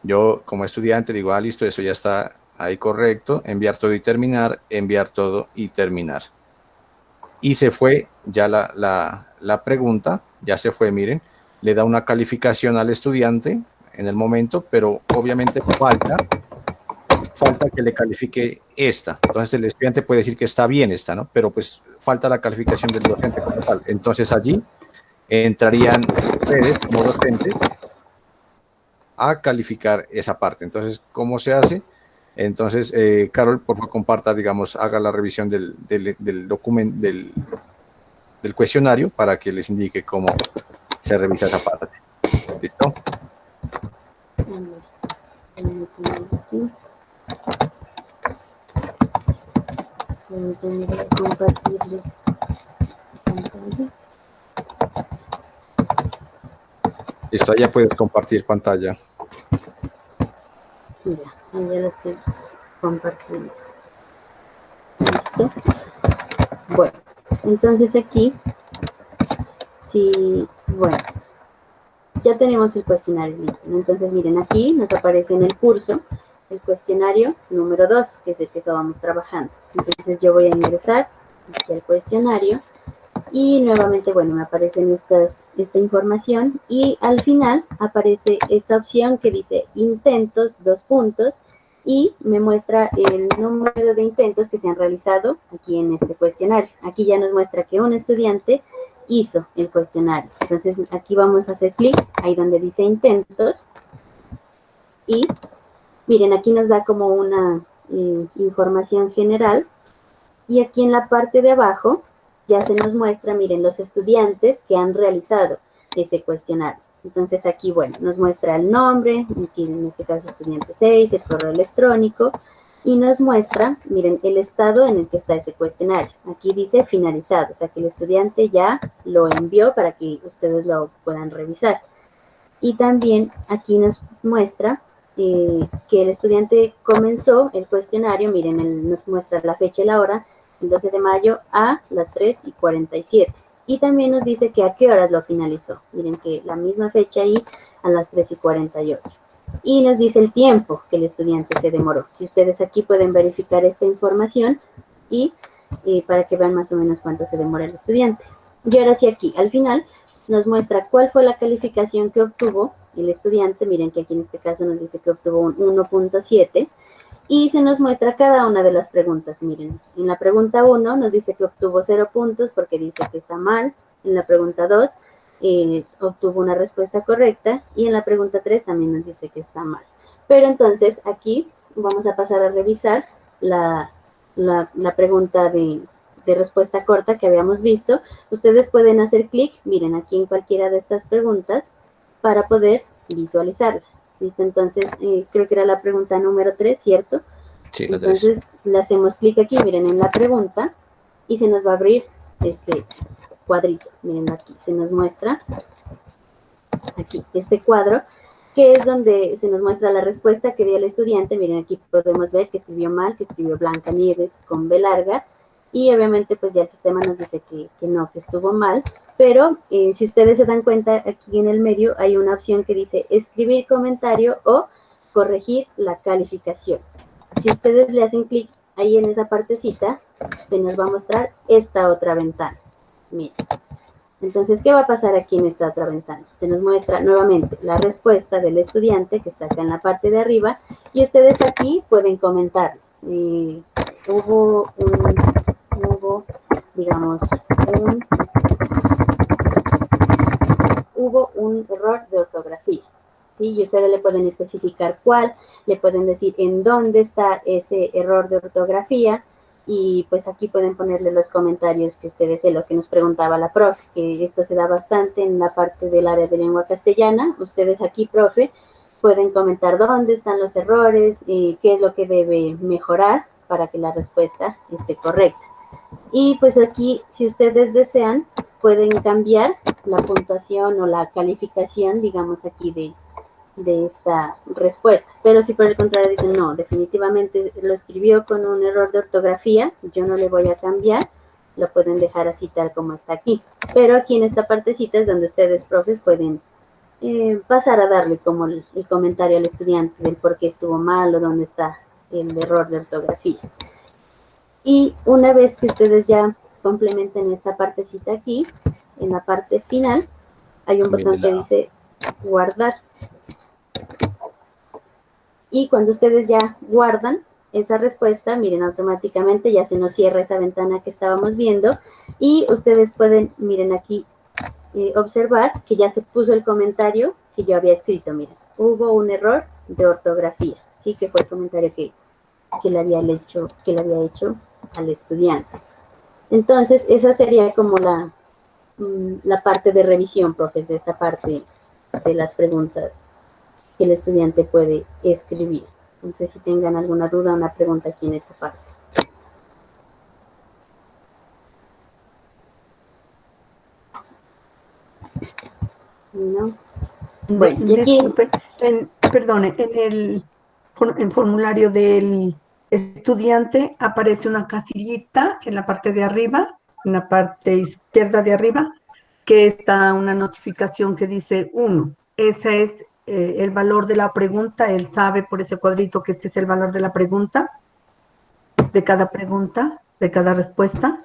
Yo, como estudiante, digo, listo, eso ya está ahí correcto. Enviar todo y terminar. Enviar todo y terminar. Y se fue ya la pregunta, ya se fue, miren, le da una calificación al estudiante en el momento, pero obviamente falta que le califique esta. Entonces el estudiante puede decir que está bien esta, ¿no? Pero pues falta la calificación del docente como tal. Entonces allí entrarían ustedes como docentes a calificar esa parte. Entonces, ¿cómo se hace? Entonces, Carol, por favor, comparta, digamos, haga la revisión del documento, del cuestionario para que les indique cómo se revisa esa parte. ¿Listo? Listo, ya puedes compartir pantalla. Ya lo estoy compartiendo. ¿Listo? Bueno, entonces aquí, bueno, ya tenemos el cuestionario listo. Entonces, miren, aquí nos aparece en el curso el cuestionario número 2, que es el que estábamos trabajando. Entonces, yo voy a ingresar aquí al cuestionario y nuevamente, bueno, me aparecen esta información y al final aparece esta opción que dice intentos, 2 puntos, y me muestra el número de intentos que se han realizado aquí en este cuestionario. Aquí ya nos muestra que un estudiante hizo el cuestionario. Entonces aquí vamos a hacer clic ahí donde dice intentos y miren, aquí nos da como una información general y aquí en la parte de abajo ya se nos muestra, miren, los estudiantes que han realizado ese cuestionario. Entonces aquí, bueno, nos muestra el nombre, aquí en este caso estudiante 6, el correo electrónico, y nos muestra, miren, el estado en el que está ese cuestionario. Aquí dice finalizado, o sea que el estudiante ya lo envió para que ustedes lo puedan revisar. Y también aquí nos muestra que el estudiante comenzó el cuestionario, miren, nos muestra la fecha y la hora, el 12 de mayo a las 3:47. Y también nos dice que a qué horas lo finalizó. Miren que la misma fecha ahí a las 3:48. Y nos dice el tiempo que el estudiante se demoró. Si ustedes aquí pueden verificar esta información y para que vean más o menos cuánto se demora el estudiante. Y ahora sí aquí, al final, nos muestra cuál fue la calificación que obtuvo el estudiante. Miren que aquí en este caso nos dice que obtuvo un 1.7. Y se nos muestra cada una de las preguntas. Miren, en la pregunta 1 nos dice que obtuvo 0 puntos porque dice que está mal. En la pregunta 2 obtuvo una respuesta correcta. Y en la pregunta 3 también nos dice que está mal. Pero entonces aquí vamos a pasar a revisar la pregunta de respuesta corta que habíamos visto. Ustedes pueden hacer clic, miren, aquí en cualquiera de estas preguntas para poder visualizarlas. ¿Listo? Entonces, creo que era la pregunta número 3, ¿cierto? Sí, la 3. Entonces, le hacemos clic aquí, miren, en la pregunta, y se nos va a abrir este cuadrito. Miren aquí, se nos muestra aquí este cuadro, que es donde se nos muestra la respuesta que dio el estudiante. Miren, aquí podemos ver que escribió mal, que escribió Blancanieves con B larga, y obviamente pues ya el sistema nos dice que no, que estuvo mal, pero si ustedes se dan cuenta, aquí en el medio hay una opción que dice escribir comentario o corregir la calificación. Si ustedes le hacen clic ahí en esa partecita, se nos va a mostrar esta otra ventana. Miren. Entonces, ¿qué va a pasar aquí en esta otra ventana? Se nos muestra nuevamente la respuesta del estudiante, que está acá en la parte de arriba, y ustedes aquí pueden comentar. Hubo un error de ortografía, ¿sí? Y ustedes le pueden especificar cuál, le pueden decir en dónde está ese error de ortografía, y pues aquí pueden ponerle los comentarios que ustedes, lo que nos preguntaba la profe, que esto se da bastante en la parte del área de lengua castellana. Ustedes aquí, profe, pueden comentar dónde están los errores, qué es lo que debe mejorar para que la respuesta esté correcta. Y pues aquí, si ustedes desean, pueden cambiar la puntuación o la calificación, digamos aquí, de esta respuesta. Pero si por el contrario dicen, no, definitivamente lo escribió con un error de ortografía, yo no le voy a cambiar, lo pueden dejar así tal como está aquí. Pero aquí en esta partecita es donde ustedes, profes, pueden pasar a darle como el comentario al estudiante del por qué estuvo mal o dónde está el error de ortografía. Y una vez que ustedes ya complementen esta partecita aquí, en la parte final, hay un botón que dice guardar. Y cuando ustedes ya guardan esa respuesta, miren, automáticamente ya se nos cierra esa ventana que estábamos viendo y ustedes pueden, miren aquí, observar que ya se puso el comentario que yo había escrito. Miren, hubo un error de ortografía, sí, que fue el comentario que le había hecho al estudiante. Entonces, esa sería como la parte de revisión, profes, de esta parte de las preguntas que el estudiante puede escribir. No sé si tengan alguna duda o una pregunta aquí en esta parte. ¿No? Bueno, y aquí... Perdone, en el formulario del estudiante aparece una casillita en la parte de arriba, en la parte izquierda de arriba, que está una notificación que dice 1. Ese es el valor de la pregunta. Él sabe por ese cuadrito que este es el valor de la pregunta, de cada respuesta.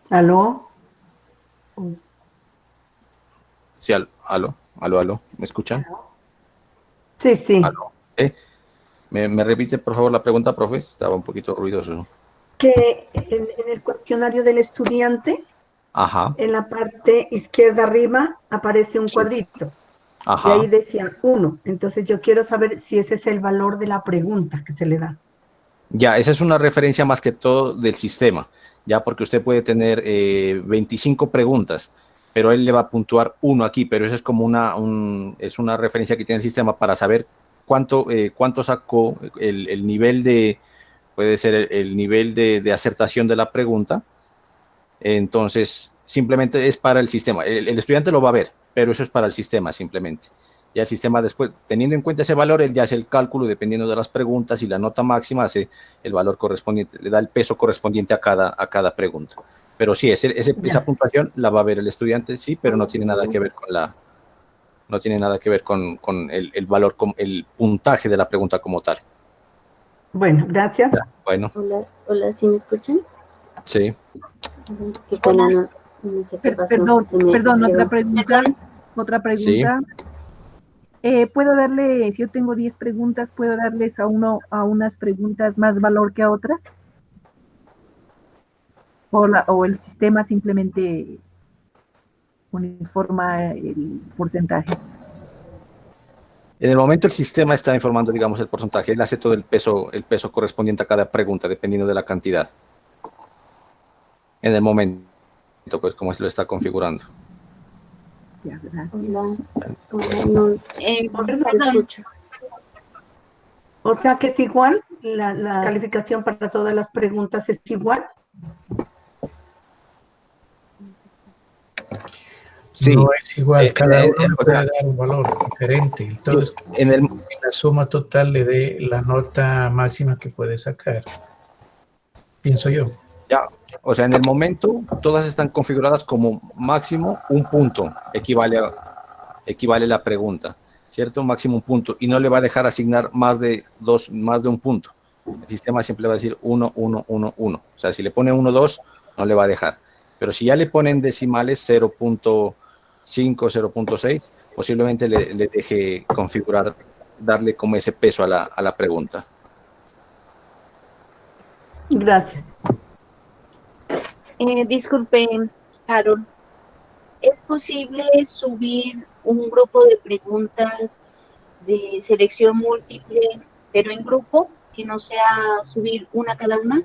¿Aló? Sí, aló, ¿me escuchan? Sí, sí. Aló. ¿Me repite, por favor, la pregunta, profe? Estaba un poquito ruidoso. Que en el cuestionario del estudiante, Ajá. en la parte izquierda arriba, aparece un cuadrito. Ajá. Y ahí decía 1. Entonces yo quiero saber si ese es el valor de la pregunta que se le da. Ya, esa es una referencia más que todo del sistema, ya, porque usted puede tener 25 preguntas, pero él le va a puntuar 1 aquí, pero eso es como es una referencia que tiene el sistema para saber cuánto sacó el nivel de, puede ser el nivel de acertación de la pregunta. Entonces, simplemente es para el sistema. El estudiante lo va a ver, pero eso es para el sistema simplemente. Ya el sistema después, teniendo en cuenta ese valor, él ya hace el cálculo dependiendo de las preguntas y la nota máxima hace el valor correspondiente, le da el peso correspondiente a cada pregunta. Pero sí, esa puntuación la va a ver el estudiante, sí, pero no tiene nada que ver con el valor, el puntaje de la pregunta como tal. Bueno, gracias. Ya, bueno. Hola, ¿sí me escuchan? Sí. Qué pena, no sé qué pasó. Perdón, otra pregunta. Sí. ¿Puedo darle, si yo tengo 10 preguntas, puedo darles a unas preguntas más valor que a otras? ¿O el sistema simplemente uniforma el porcentaje? En el momento el sistema está informando, digamos, el porcentaje. Él hace todo el peso correspondiente a cada pregunta, dependiendo de la cantidad. En el momento, pues, como se lo está configurando. Ya, gracias. O sea que es igual, la calificación para todas las preguntas es igual. Sí, no es igual, cada uno puede dar un valor diferente. Entonces, en la suma total le dé la nota máxima que puede sacar, pienso yo. Ya, o sea, en el momento todas están configuradas como máximo un punto, equivale la pregunta, ¿cierto? Máximo un punto, y no le va a dejar asignar más de un punto. El sistema siempre va a decir 1, 1, 1, 1. O sea, si le pone 1, 2, no le va a dejar. Pero si ya le ponen decimales 0.5, 0.6, posiblemente le deje configurar, darle como ese peso a la pregunta. Gracias. Disculpe, Carol, ¿es posible subir un grupo de preguntas de selección múltiple, pero en grupo, que no sea subir una cada una?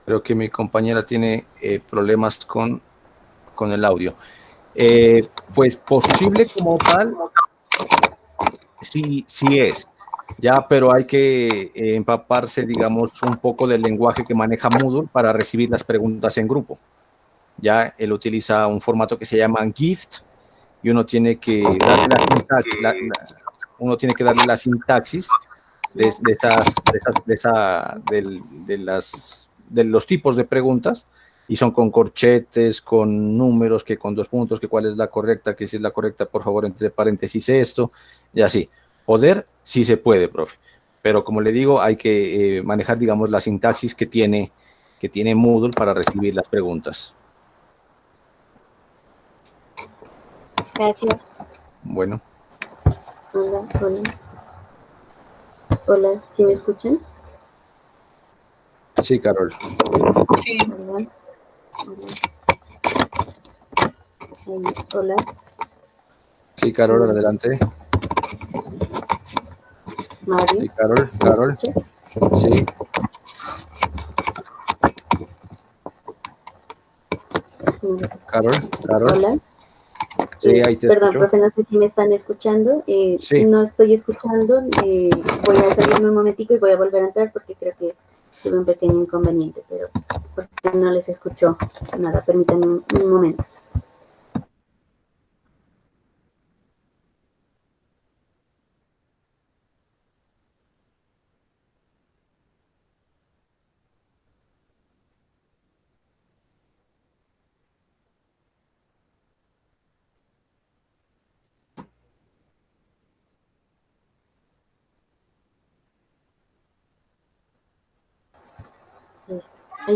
Creo que mi compañera tiene problemas con el audio. Pues posible como tal, sí es. Ya, pero hay que empaparse, digamos, un poco del lenguaje que maneja Moodle para recibir las preguntas en grupo. Ya él utiliza un formato que se llama GIFT y uno tiene que darle la sintaxis de los tipos de preguntas, y son con corchetes, con números, que con 2 puntos, que cuál es la correcta, que si es la correcta, por favor, entre paréntesis esto, y así. Poder, sí se puede, profe, pero como le digo, hay que manejar, digamos, la sintaxis que tiene Moodle para recibir las preguntas. Gracias. Bueno. Hola, ¿sí me escuchan? Sí, Carol. Sí. Hola. Sí, Carol, adelante. Mario. Sí, Carol. Sí. Carol. Hola. Sí, ahí te perdón, escucho. profe, no sé si me están escuchando. Sí. No estoy escuchando. Voy a salirme un momentico y voy a volver a entrar porque creo que tuve un pequeño inconveniente, pero porque no les escucho nada. Permítanme un momento.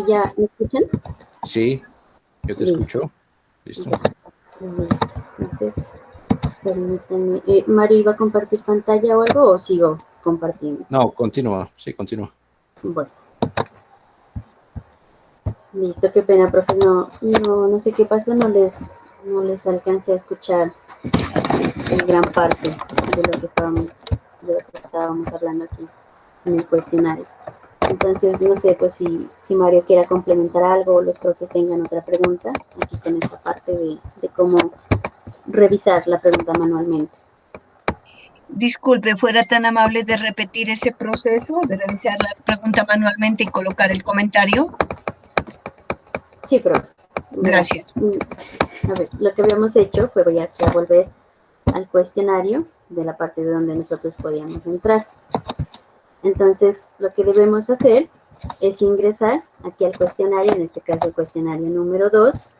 ¿Ya me escuchan? Sí, yo te escucho. Listo. Entonces, permítanme. Mario, ¿iba a compartir pantalla o algo o sigo compartiendo? No, continúa. Sí, continúa. Bueno. Listo, qué pena, profe. No sé qué pasó, no les alcancé a escuchar en gran parte de lo que estábamos hablando aquí en el cuestionario. Entonces, no sé, pues si Mario quiera complementar algo o los profes tengan otra pregunta, aquí con esta parte de cómo revisar la pregunta manualmente. Disculpe, ¿fuera tan amable de repetir ese proceso, de revisar la pregunta manualmente y colocar el comentario? Sí, profe. Gracias. A ver, lo que habíamos hecho fue voy a volver al cuestionario de la parte de donde nosotros podíamos entrar. Entonces, lo que debemos hacer es ingresar aquí al cuestionario, en este caso el cuestionario número 2,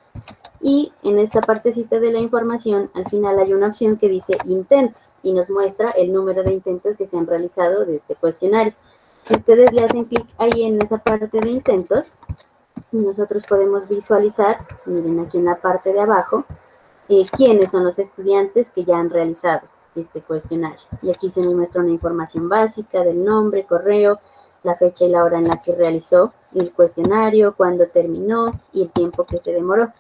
y en esta partecita de la información, al final hay una opción que dice intentos, y nos muestra el número de intentos que se han realizado de este cuestionario. Si ustedes le hacen clic ahí en esa parte de intentos, nosotros podemos visualizar, miren aquí en la parte de abajo, quiénes son los estudiantes que ya han realizado este cuestionario. Y aquí se nos muestra una información básica del nombre, correo, la fecha y la hora en la que realizó el cuestionario, cuándo terminó y el tiempo que se demoró.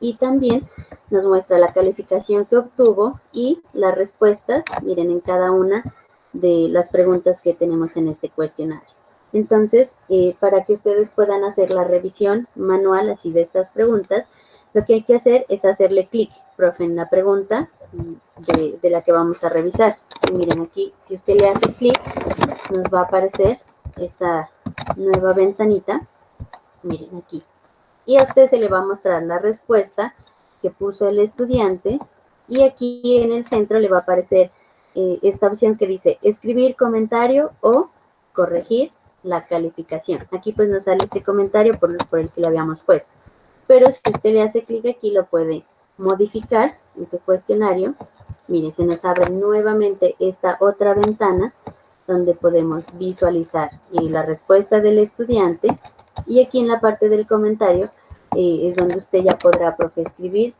Y también nos muestra la calificación que obtuvo y las respuestas, miren, en cada una de las preguntas que tenemos en este cuestionario. Entonces, para que ustedes puedan hacer la revisión manual así de estas preguntas, lo que hay que hacer es hacerle clic, profe, en la pregunta de la que vamos a revisar. Y miren aquí, si usted le hace clic, nos va a aparecer esta nueva ventanita, miren aquí. Y a usted se le va a mostrar la respuesta que puso el estudiante y aquí en el centro le va a aparecer esta opción que dice escribir comentario o corregir la calificación. Aquí pues nos sale este comentario por el que lo habíamos puesto. Pero si usted le hace clic aquí lo puede modificar, ese cuestionario. Mire, se nos abre nuevamente esta otra ventana donde podemos visualizar la respuesta del estudiante y aquí en la parte del comentario es donde usted ya podrá, profe, escribir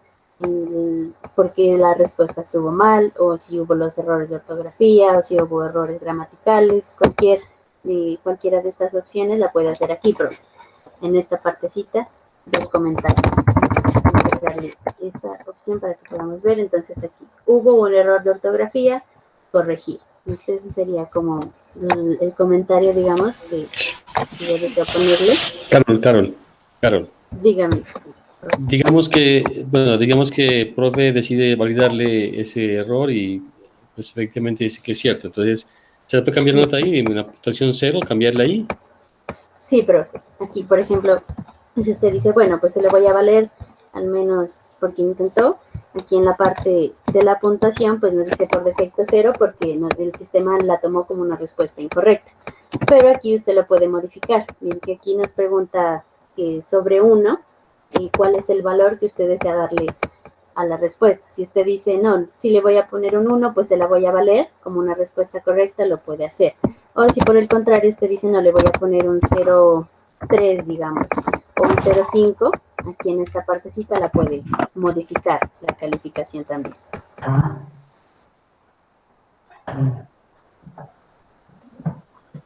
por qué la respuesta estuvo mal o si hubo los errores de ortografía o si hubo errores gramaticales, cualquiera de estas opciones la puede hacer aquí, profe, en esta partecita del comentario. Voy a darle esta opción para que podamos ver. Entonces aquí hubo un error de ortografía, corregir. Ese sería como el comentario, digamos, que yo deseo ponerle. Carol. Dígame. Digamos que profe decide validarle ese error y pues efectivamente dice que es cierto. Entonces, ¿se puede cambiar la nota ahí? En una puntuación 0, cambiarla ahí. Sí, profe. Aquí, por ejemplo, si usted dice, bueno, pues se le voy a valer, al menos porque intentó, aquí en la parte de la puntuación, pues nos dice por defecto 0 porque el sistema la tomó como una respuesta incorrecta. Pero aquí usted lo puede modificar. Miren que aquí nos pregunta sobre 1 y cuál es el valor que usted desea darle a la respuesta. Si usted dice, no, si le voy a poner un 1, pues se la voy a valer como una respuesta correcta, lo puede hacer. O si por el contrario usted dice, no, le voy a poner un 0,3, digamos, o un 0,5, aquí en esta partecita la puede modificar la calificación también.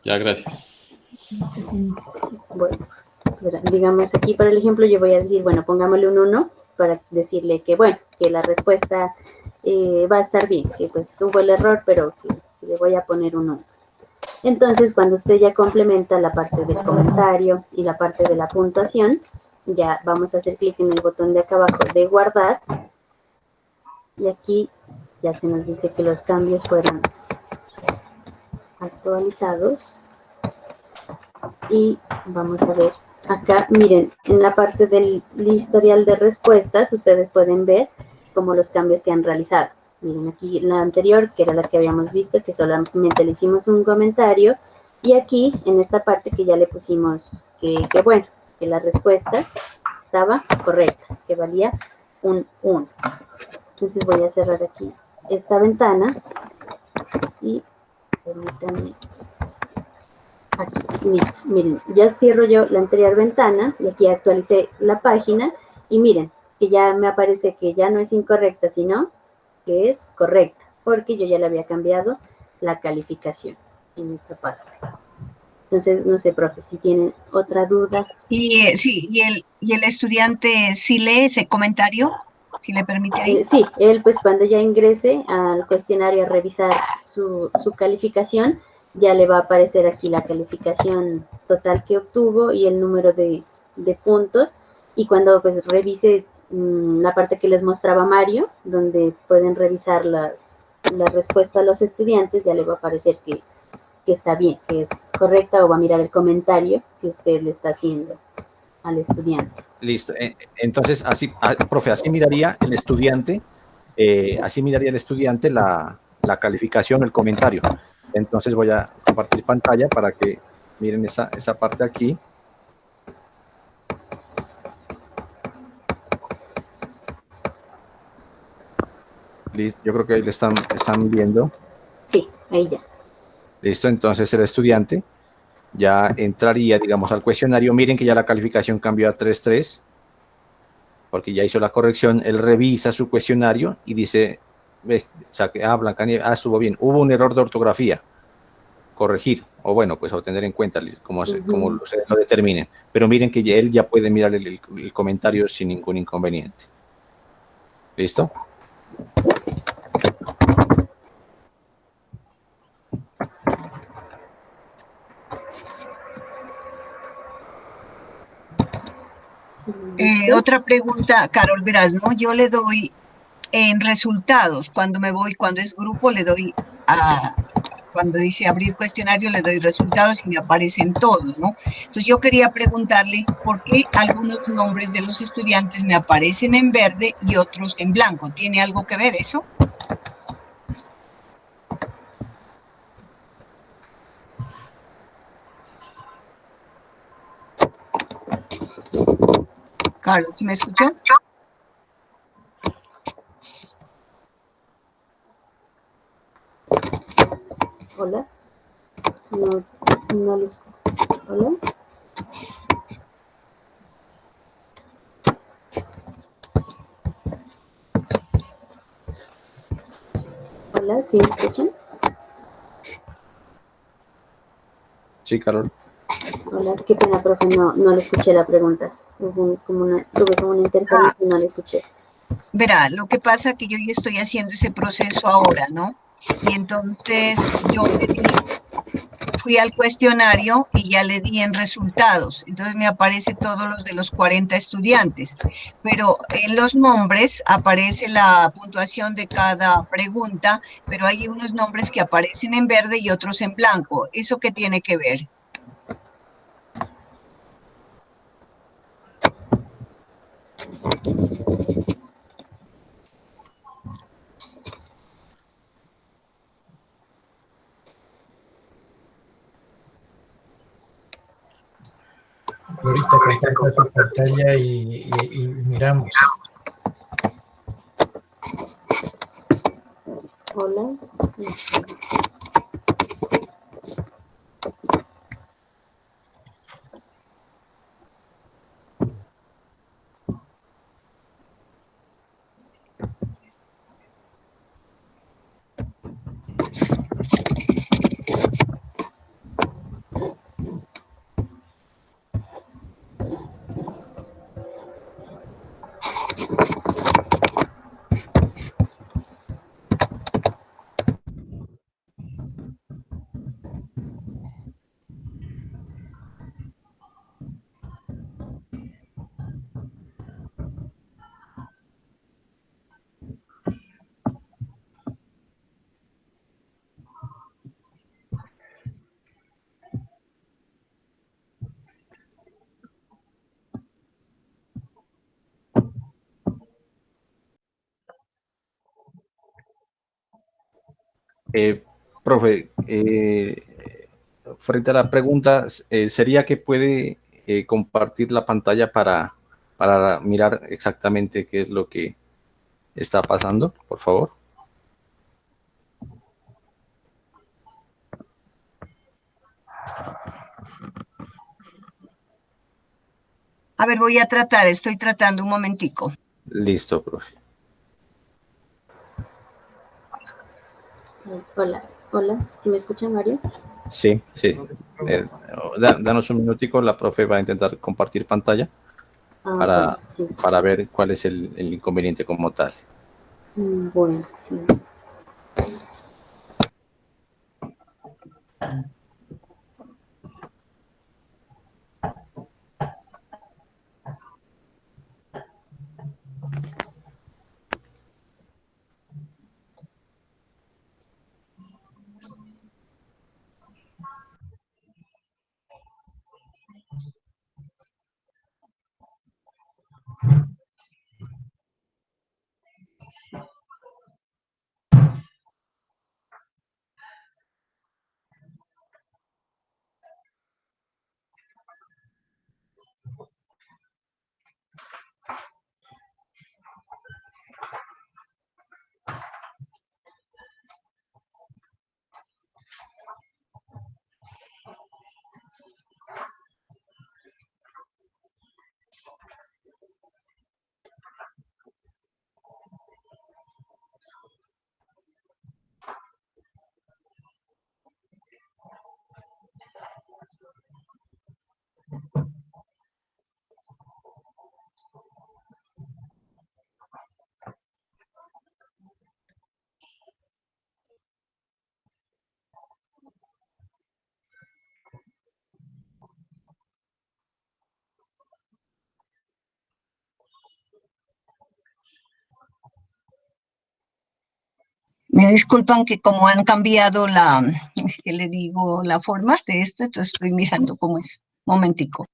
Ya, gracias. Bueno, digamos aquí para el ejemplo yo voy a decir, bueno, pongámosle un 1 para decirle que, bueno, que la respuesta va a estar bien, que pues hubo el error, pero que le voy a poner un 1. Entonces, cuando usted ya complementa la parte del comentario y la parte de la puntuación, ya vamos a hacer clic en el botón de acá abajo de guardar. Y aquí ya se nos dice que los cambios fueron actualizados. Y vamos a ver acá, miren, en la parte del historial de respuestas, ustedes pueden ver como los cambios que han realizado. Miren, aquí en la anterior, que era la que habíamos visto, que solamente le hicimos un comentario, y aquí, en esta parte que ya le pusimos que bueno, que la respuesta estaba correcta, que valía un 1. Entonces voy a cerrar aquí esta ventana, y permítanme, aquí, listo, miren, ya cierro yo la anterior ventana, y aquí actualicé la página, y miren, que ya me aparece que ya no es incorrecta, sino que es correcta, porque yo ya le había cambiado la calificación en esta parte. Entonces, no sé, profe, si tienen otra duda. Y sí, y el estudiante sí lee ese comentario, si le permite ahí. Sí, él pues cuando ya ingrese al cuestionario a revisar su calificación, ya le va a aparecer aquí la calificación total que obtuvo y el número de puntos, y cuando pues revise la parte que les mostraba Mario, donde pueden revisar la respuesta a los estudiantes, ya le va a aparecer que está bien, que es correcta, o va a mirar el comentario que usted le está haciendo al estudiante. Listo. Entonces, así, profe, así miraría el estudiante, la calificación, el comentario. Entonces voy a compartir pantalla para que miren esa parte aquí. Listo, yo creo que ahí le están viendo. Sí, ahí ya. Listo, entonces el estudiante ya entraría, digamos, al cuestionario. Miren que ya la calificación cambió a 3.3, porque ya hizo la corrección. Él revisa su cuestionario y dice, ves, Blancanieves, estuvo bien, hubo un error de ortografía, corregir, o bueno, pues a tener en cuenta como ustedes lo determinen. Pero miren que él ya puede mirar el comentario sin ningún inconveniente. ¿Listo? Otra pregunta, Carol, verás, ¿no? Yo le doy en resultados, cuando es grupo, le doy cuando dice abrir cuestionario, le doy resultados y me aparecen todos, ¿no? Entonces yo quería preguntarle por qué algunos nombres de los estudiantes me aparecen en verde y otros en blanco. ¿Tiene algo que ver eso? Carlos, ¿me escuchó? Hola. No les... Hola. Hola, ¿sí me escuchan? Sí, Carol. Hola, qué pena, profe, no le escuché la pregunta. Tuve como una interferencia y no la escuché. Verá, lo que pasa es que yo ya estoy haciendo ese proceso ahora, ¿no? Y entonces yo pedí fui al cuestionario y ya le di en resultados. Entonces me aparece todos los de los 40 estudiantes. Pero en los nombres aparece la puntuación de cada pregunta, pero hay unos nombres que aparecen en verde y otros en blanco. ¿Eso qué tiene que ver? Ahorita comparta su pantalla y miramos. Hola. Profe, frente a la pregunta, ¿sería que puede compartir la pantalla para mirar exactamente qué es lo que está pasando, por favor? A ver, voy a tratar, estoy tratando un momentico. Listo, profe. Hola, hola, ¿sí me escucha, Mario? Sí, sí. Danos un minutico, la profe va a intentar compartir pantalla Bueno, sí. para ver cuál es el inconveniente como tal. Bueno, sí. Me disculpan que como han cambiado ¿qué le digo? La forma de esto, entonces estoy mirando cómo es. Momentico.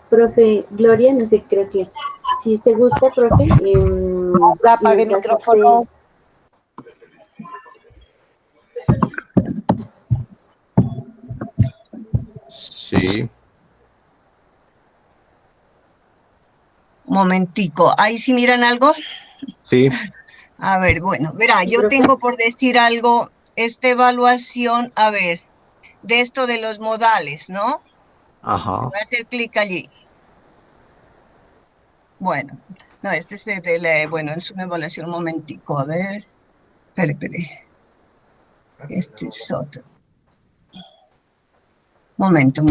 Profe Gloria, no sé, creo que si usted gusta, profe, apague el micrófono. Sí. Momentico, ¿ahí sí miran algo? Sí. A ver, bueno, verá, Sí, yo profe. tengo por decir algo, esta evaluación, a ver, de esto de los modales, ¿no? Ajá. Voy a hacer clic allí. Bueno, no, este es de la, bueno, es una evaluación, un momentico, a ver, espere. Este es otro. Momento.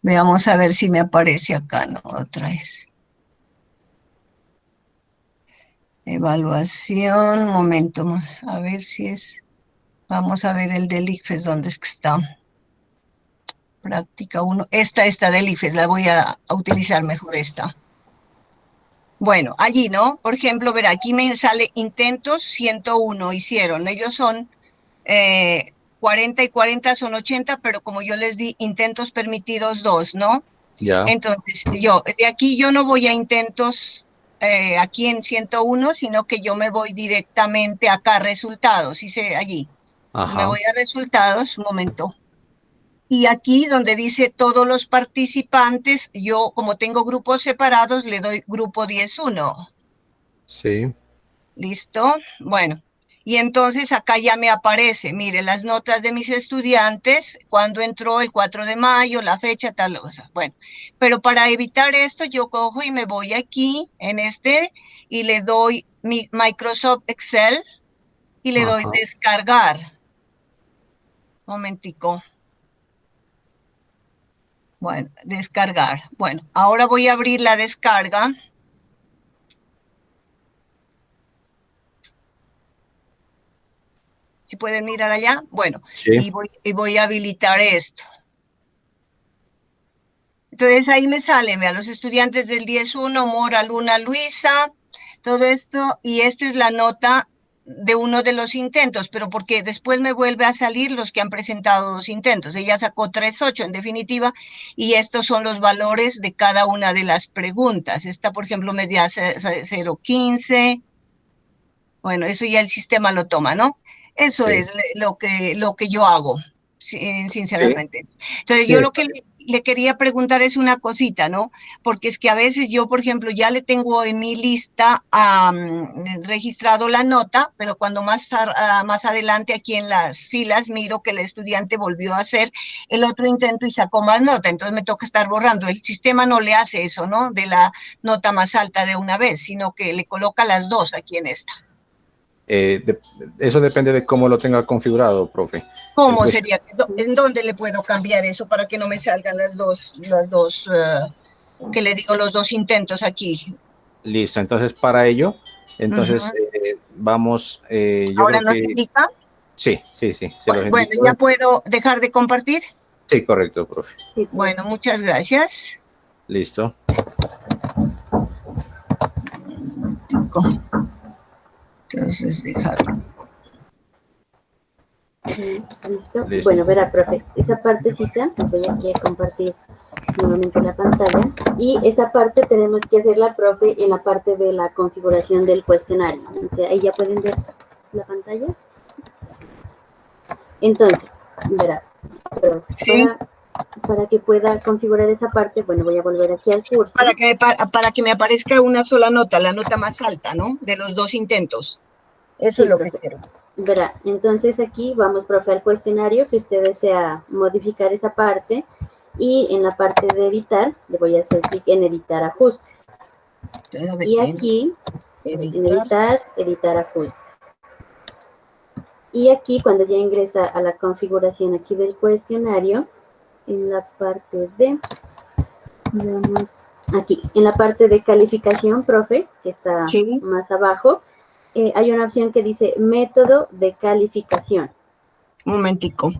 Veamos a ver si me aparece acá, ¿no? Otra vez. Evaluación, momento, a ver si es, vamos a ver el del ICFES, ¿dónde es que está? Práctica 1, esta del ICFES, la voy a utilizar mejor esta. Bueno, allí, ¿no? Por ejemplo, verá, aquí me sale intentos 101, hicieron, ellos son 40 y 40 son 80, pero como yo les di intentos permitidos 2, ¿no? Ya. Entonces, de aquí yo no voy a intentos aquí en 101, sino que yo me voy directamente acá, resultados, hice allí. Entonces me voy a resultados, un momento. Y aquí donde dice todos los participantes, yo como tengo grupos separados, le doy grupo 10.1. Sí. ¿Listo? Bueno, y entonces acá ya me aparece, mire, las notas de mis estudiantes, cuando entró el 4 de mayo, la fecha, tal cosa. Bueno, pero para evitar esto, yo cojo y me voy aquí, en este, y le doy mi Microsoft Excel, y le doy descargar. Momentico. Bueno, descargar. Bueno, ahora voy a abrir la descarga. ¿Si pueden mirar allá? Bueno, sí. y voy a habilitar esto. Entonces ahí me salen a los estudiantes del 10.1, Mora, Luna, Luisa, todo esto, y esta es la nota de uno de los intentos, pero porque después me vuelve a salir los que han presentado 2 intentos. Ella sacó 3.8 en definitiva, y estos son los valores de cada una de las preguntas. Esta, por ejemplo, me da 0.15. Bueno, eso ya el sistema lo toma, ¿no? Eso es lo que yo hago, sinceramente. Entonces, yo lo que le quería preguntar es una cosita, ¿no? Porque es que a veces yo, por ejemplo, ya le tengo en mi lista registrado la nota, pero cuando más adelante aquí en las filas miro que el estudiante volvió a hacer el otro intento y sacó más nota, entonces me toca estar borrando. El sistema no le hace eso, ¿no? De la nota más alta de una vez, sino que le coloca las 2 aquí en esta. Eso depende de cómo lo tenga configurado, profe. ¿Cómo sería? ¿En dónde le puedo cambiar eso para que no me salgan las dos que le digo, los 2 intentos aquí? Listo, entonces para ello, vamos... ¿Ahora nos indica? Sí. Bueno, ¿ya puedo dejar de compartir? Sí, correcto, profe. Bueno, muchas gracias. Listo. Entonces, dejarlo. ¿Listo? Bueno, verá, profe, esa partecita, voy aquí a compartir nuevamente la pantalla, y esa parte tenemos que hacerla, profe, en la parte de la configuración del cuestionario. O sea, ahí ya pueden ver la pantalla. Entonces, verá, profe, para que pueda configurar esa parte, bueno, voy a volver aquí al curso. Para que me aparezca una sola nota, la nota más alta, ¿no? De los 2 intentos. Eso es lo que quiero. Verá, entonces aquí vamos, profe, al cuestionario, que usted desea modificar esa parte, y en la parte de editar, le voy a hacer clic en editar ajustes. Y aquí, en editar ajustes. Y aquí, cuando ya ingresa a la configuración aquí del cuestionario, en la parte de, veamos, aquí, en la parte de calificación, profe, que está más abajo, hay una opción que dice método de calificación. Un momentico.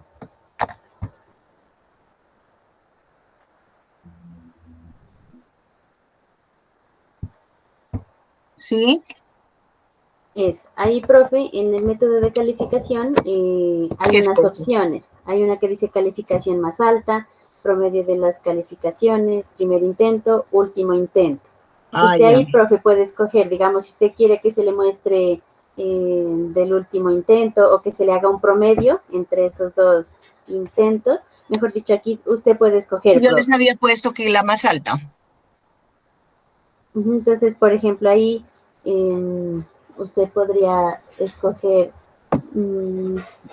¿Sí? Eso. Ahí, profe, en el método de calificación hay unas opciones. Hay una que dice calificación más alta, promedio de las calificaciones, primer intento, último intento. Usted ahí, profe, puede escoger, digamos, si usted quiere que se le muestre del último intento o que se le haga un promedio entre esos 2 intentos. Mejor dicho, aquí usted puede escoger. Yo les había puesto que la más alta. Entonces, por ejemplo, ahí usted podría escoger...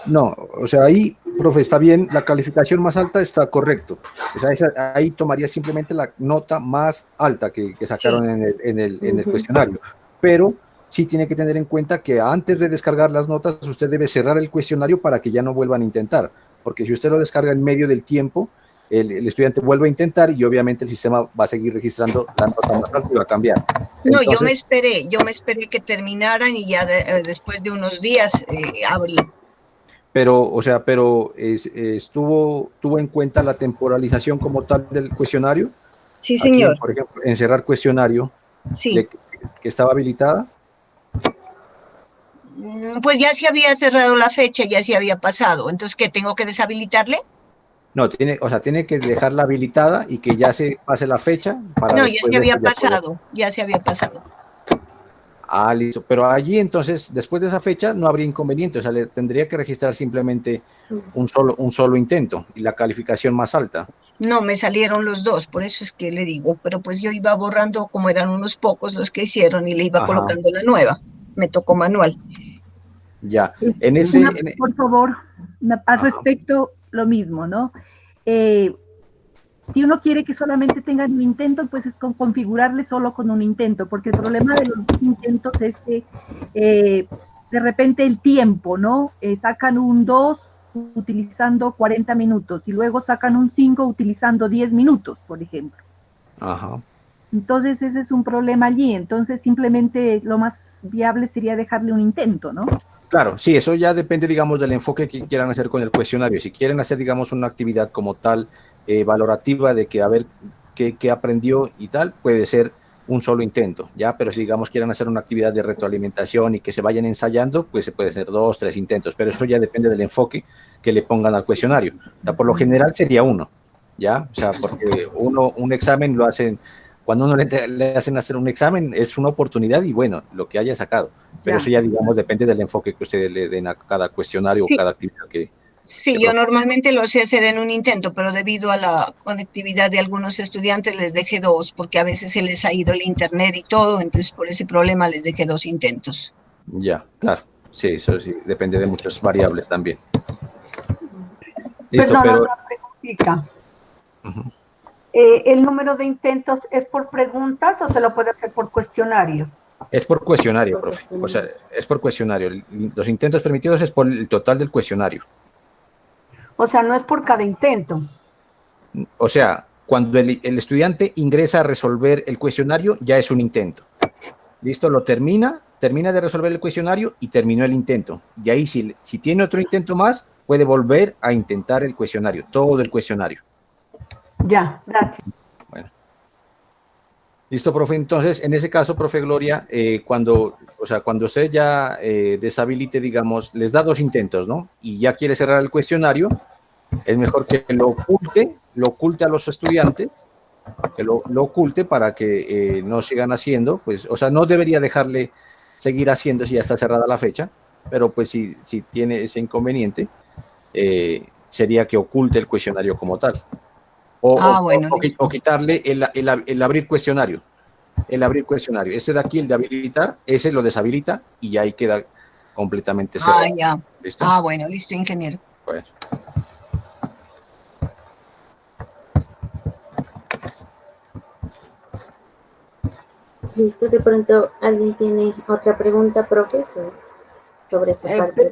No, o sea, ahí, profe, está bien, la calificación más alta está correcto. O sea, ahí tomaría simplemente la nota más alta que sacaron en el cuestionario. Pero sí tiene que tener en cuenta que antes de descargar las notas, usted debe cerrar el cuestionario para que ya no vuelvan a intentar. Porque si usted lo descarga en medio del tiempo, el estudiante vuelve a intentar y obviamente el sistema va a seguir registrando la nota más alta y va a cambiar. No, Entonces, yo me esperé que terminaran y ya después de unos días abrí. pero, o sea, tuvo en cuenta la temporalización como tal del cuestionario. Sí, Aquí, señor. por ejemplo, en cerrar cuestionario, sí. que estaba habilitada. Pues ya se había cerrado la fecha, ya se había pasado. Entonces, ¿qué tengo que deshabilitarle? No, tiene que dejarla habilitada y que ya se pase la fecha para No, después ya se había de poder. pasado, ya se había pasado. Ah, listo. Pero allí entonces, después de esa fecha, no habría inconveniente. O sea, le tendría que registrar simplemente un solo intento y la calificación más alta. No, me salieron los dos, por eso es que le digo, pero pues yo iba borrando como eran unos pocos los que hicieron y le iba colocando la nueva. Me tocó manual. Ya. Por favor, al respecto, lo mismo, ¿no? Si uno quiere que solamente tengan un intento, pues es configurarle solo con un intento, porque el problema de los dos intentos es que de repente el tiempo, ¿no? Sacan un 2 utilizando 40 minutos y luego sacan un 5 utilizando 10 minutos, por ejemplo. Ajá. Entonces ese es un problema allí, entonces simplemente lo más viable sería dejarle un intento, ¿no? Claro, sí, eso ya depende, digamos, del enfoque que quieran hacer con el cuestionario. Si quieren hacer, digamos, una actividad como tal, valorativa de que a ver qué aprendió y tal, puede ser un solo intento, ¿ya? Pero si, digamos, quieren hacer una actividad de retroalimentación y que se vayan ensayando, pues se puede hacer 2, 3 intentos, pero eso ya depende del enfoque que le pongan al cuestionario. O sea, por lo general sería uno, ¿ya? O sea, porque un examen lo hacen, cuando uno le hacen hacer un examen, es una oportunidad y bueno, lo que haya sacado. Pero eso ya, digamos, depende del enfoque que ustedes le den a cada cuestionario o cada actividad que... Sí, yo normalmente lo sé hacer en un intento, pero debido a la conectividad de algunos estudiantes les dejé 2, porque a veces se les ha ido el internet y todo, entonces por ese problema les dejé 2 intentos. Ya, claro. Sí, eso sí, depende de muchas variables también. Listo, Perdón, pero... otra preguntita. ¿El número de intentos es por preguntas o se lo puede hacer por cuestionario? Es por cuestionario, profe. O sea, es por cuestionario. Los intentos permitidos es por el total del cuestionario. O sea, no es por cada intento. O sea, cuando el estudiante ingresa a resolver el cuestionario, ya es un intento. Listo, lo termina de resolver el cuestionario y terminó el intento. Y ahí, si tiene otro intento más, puede volver a intentar el cuestionario, todo el cuestionario. Ya, gracias. Bueno. Listo, profe. Entonces, en ese caso, profe Gloria, cuando usted ya deshabilite, digamos, les da 2 intentos, ¿no? Y ya quiere cerrar el cuestionario, es mejor que lo oculte a los estudiantes, que lo oculte para que no sigan haciendo, pues, o sea, no debería dejarle seguir haciendo si ya está cerrada la fecha, pero pues si tiene ese inconveniente, sería que oculte el cuestionario como tal. O quitarle el abrir cuestionario. El abrir cuestionario. Este de aquí, el de habilitar, ese lo deshabilita y ya ahí queda completamente cerrado. Ya. ¿Listo? Bueno, listo, ingeniero. Bueno. Listo, de pronto alguien tiene otra pregunta, profesor, sobre esta parte.